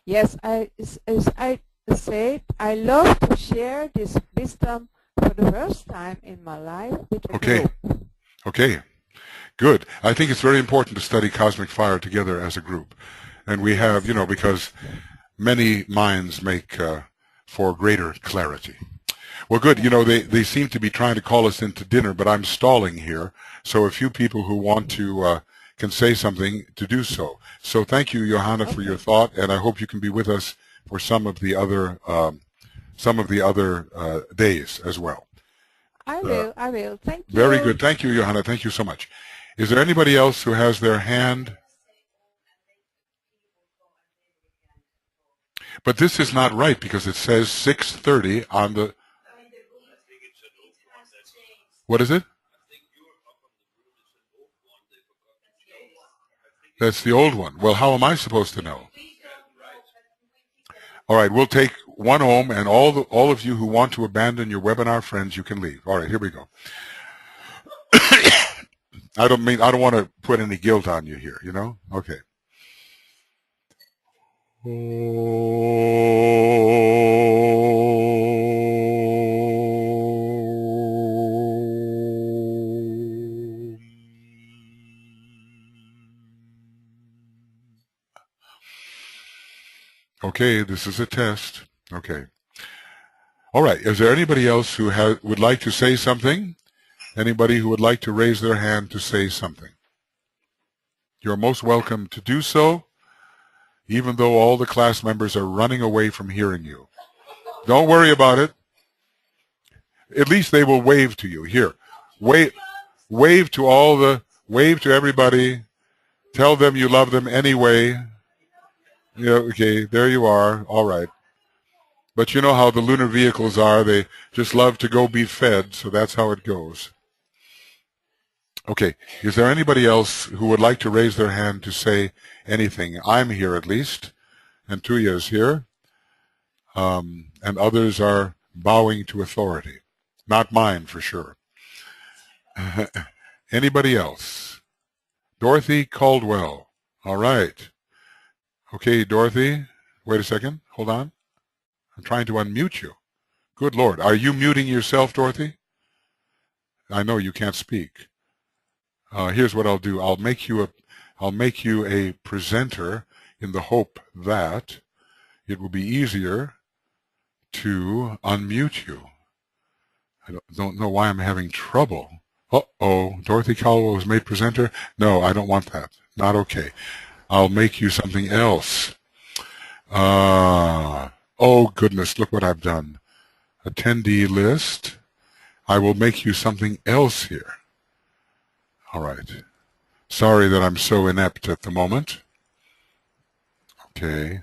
Speaker 3: Yes, as I said, I love to share this wisdom for the first time in my life with a
Speaker 1: Okay.
Speaker 3: group.
Speaker 1: Okay. Good. I think it's very important to study cosmic fire together as a group. And we have,
Speaker 3: Yes.
Speaker 1: because many minds make for greater clarity. Well, good.
Speaker 3: Yes.
Speaker 1: They seem to be trying to call us into dinner, but I'm stalling here. So a few people who want to can say something to do so. So thank you, Johanna, for your
Speaker 3: Okay.
Speaker 1: thought, and I hope you can be with us for some of the other days as well.
Speaker 3: I
Speaker 1: Uh,
Speaker 3: will. I will. Thank
Speaker 1: Very
Speaker 3: you.
Speaker 1: good. Thank you, Johanna. Thank you so much. Is there anybody else who has their hand? But this is not right because it says 6:30 on the... What is it? That's the old one. Well, how am I supposed to know? All right, we'll take one home, and all of you who want to abandon your webinar friends, you can leave. All right, here we go. I don't want to put any guilt on you here, Okay. Okay, this is a test. Okay. All right. Is there anybody else who would like to say something? Anybody who would like to raise their hand to say something? You're most welcome to do so, even though all the class members are running away from hearing you. Don't worry about it. At least they will wave to you. Here, wave to everybody. Tell them you love them anyway. Okay, there you are. All right. But you know how the lunar vehicles are. They just love to go be fed, so that's how it goes. Okay, is there anybody else who would like to raise their hand to say anything? I'm here at least, and Tuya is here, and others are bowing to authority. Not mine, for sure. Anybody else? Dorothy Caldwell. All right. Okay, Dorothy, wait a second. Hold on. I'm trying to unmute you. Good Lord. Are you muting yourself, Dorothy? I know you can't speak. Here's what I'll do. I'll make you a presenter in the hope that it will be easier to unmute you. I don't know why I'm having trouble. Uh-oh, Dorothy Caldwell was made presenter? No, I don't want that. Not okay. I'll make you something else. Oh, goodness, look what I've done. Attendee list. I will make you something else here. All right. Sorry that I'm so inept at the moment. Okay.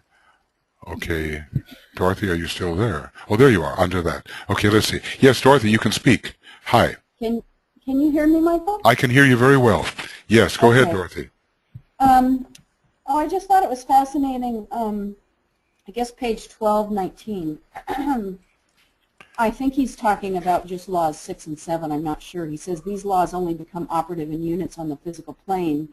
Speaker 1: Okay. Dorothy, are you still there? Oh, there you are, under that. Okay, let's see. Yes, Dorothy, you can speak. Hi.
Speaker 4: Can you hear me, Michael?
Speaker 1: I can hear you very well. Yes, go ahead,
Speaker 4: Okay.
Speaker 1: Dorothy.
Speaker 4: I just thought it was fascinating. I guess page 1219. I think he's talking about just laws 6 and 7. I'm not sure. He says these laws only become operative in units on the physical plane,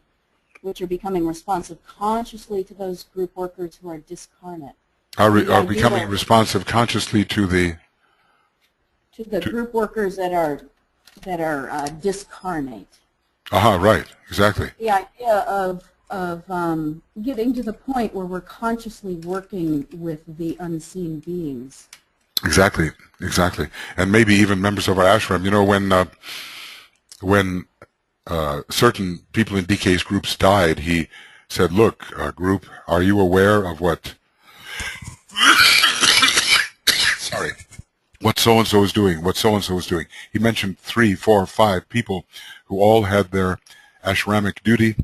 Speaker 4: which are becoming responsive consciously to those group workers who are discarnate.
Speaker 1: Are
Speaker 4: The
Speaker 1: becoming
Speaker 4: idea
Speaker 1: responsive consciously to the...
Speaker 4: to the group workers that are discarnate.
Speaker 1: Aha, right, exactly.
Speaker 4: The idea of getting to the point where we're consciously working with the unseen beings.
Speaker 1: Exactly, exactly. And maybe even members of our ashram. You know, when certain people in DK's groups died, he said, look, group, are you aware of what, sorry, what so-and-so is doing, what so-and-so is doing? He mentioned 3, 4, 5 people who all had their ashramic duty,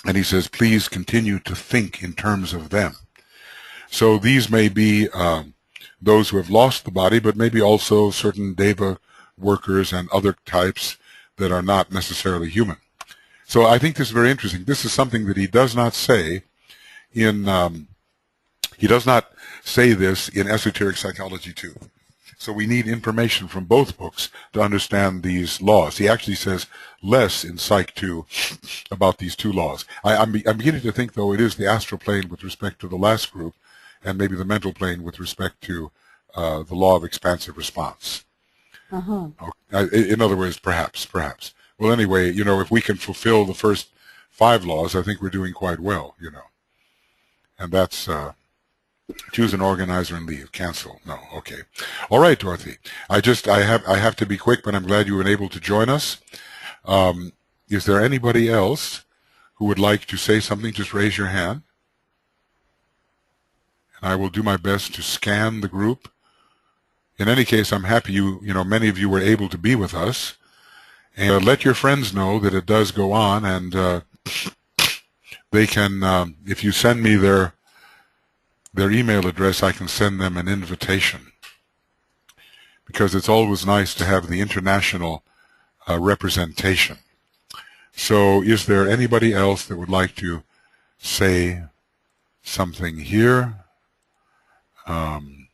Speaker 1: and he says, please continue to think in terms of them. So these may be those who have lost the body, but maybe also certain deva workers and other types that are not necessarily human. So I think this is very interesting. This is something that he does not say in, he does not say this in Esoteric Psychology 2. So we need information from both books to understand these laws. He actually says less in Psych 2 about these 2 laws. I'm beginning to think, though, it is the astral plane with respect to the last group, and maybe the mental plane with respect to the law of expansive response. In other words, perhaps. Well, anyway, you know, if we can fulfill the first 5 laws, I think we're doing quite well, you know. And that's choose an organizer and leave. Cancel. No. Okay. All right, Dorothy. I have to be quick, but I'm glad you were able to join us. Is there anybody else who would like to say something? Just raise your hand. And I will do my best to scan the group. In any case, I'm happy you know, many of you were able to be with us. And let your friends know that it does go on, and they can, if you send me their email address, I can send them an invitation. Because it's always nice to have the international representation. So is there anybody else that would like to say something here? I'm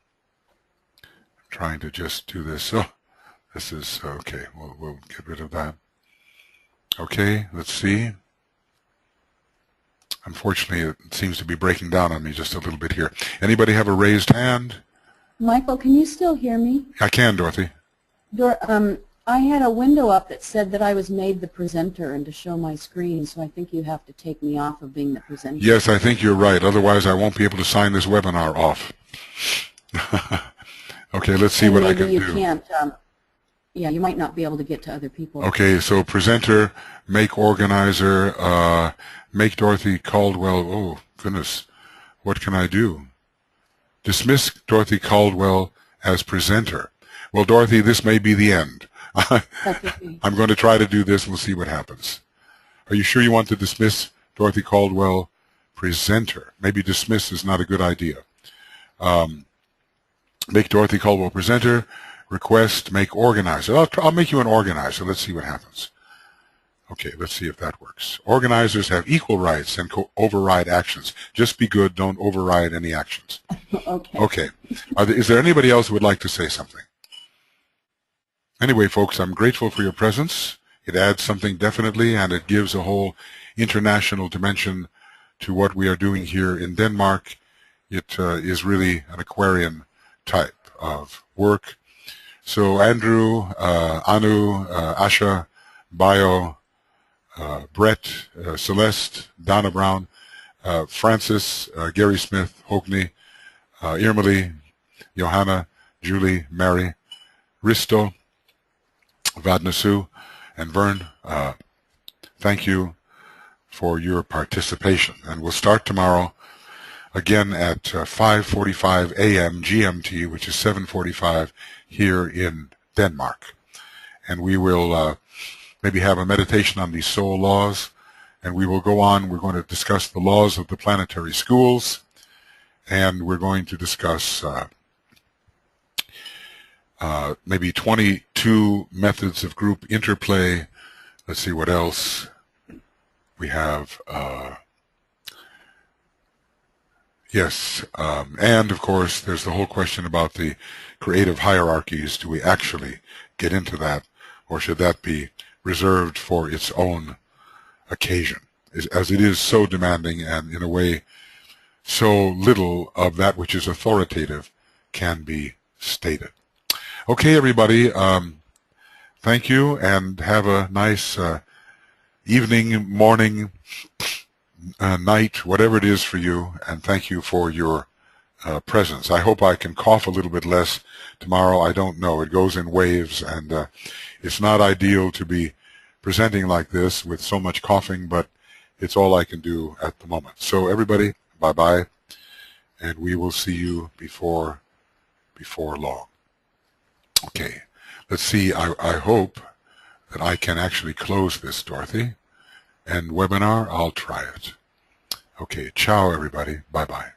Speaker 1: trying to just do this. Oh, this is okay. We'll get rid of that. Okay, let's see. Unfortunately, it seems to be breaking down on me just a little bit here. Anybody have a raised hand?
Speaker 4: Michael, can you still hear me?
Speaker 1: I can, Dorothy.
Speaker 4: I had a window up that said that I was made the presenter and to show my screen, so I think you have to take me off of being the presenter.
Speaker 1: Yes, I think you're right. Otherwise, I won't be able to sign this webinar off. Okay, let's see what I can do.
Speaker 4: Maybe you can't. Yeah, you might not be able to get to other people.
Speaker 1: Okay, so presenter, make organizer, make Dorothy Caldwell. Oh, goodness. What can I do? Dismiss Dorothy Caldwell as presenter. Well, Dorothy, this may be the end. I'm going to try to do this. We'll see what happens. Are you sure you want to dismiss Dorothy Caldwell presenter? Maybe dismiss is not a good idea. Make Dorothy Caldwell presenter. Request, make organizer. I'll make you an organizer. Let's see what happens. Okay, let's see if that works. Organizers have equal rights and override actions. Just be good. Don't override any actions.
Speaker 4: Okay.
Speaker 1: Okay. Is there anybody else who would like to say something? Anyway, folks, I'm grateful for your presence. It adds something definitely, and it gives a whole international dimension to what we are doing here in Denmark. It is really an Aquarian type of work. So Andrew, Anu, Asha, Bio, Brett, Celeste, Donna Brown, Francis, Gary Smith, Hockney, Irmeli, Johanna, Julie, Mary, Risto, Vadnasu, and Vern, thank you for your participation. And we'll start tomorrow again at 5:45 a.m. GMT, which is 7:45 here in Denmark. And we will maybe have a meditation on these soul laws, and we will go on. We're going to discuss the laws of the planetary schools, and we're going to discuss maybe 22 methods of group interplay. Let's see what else we have. Yes, and of course there's the whole question about the creative hierarchies. Do we actually get into that, or should that be reserved for its own occasion, as it is so demanding, and in a way so little of that which is authoritative can be stated. Okay, everybody, thank you, and have a nice evening, morning, night, whatever it is for you, and thank you for your presence. I hope I can cough a little bit less tomorrow. I don't know. It goes in waves, and it's not ideal to be presenting like this with so much coughing, but it's all I can do at the moment. So everybody, bye-bye, and we will see you before long. Okay, let's see. I hope that I can actually close this, Dorothy. And webinar, I'll try it. Okay, ciao everybody. Bye-bye.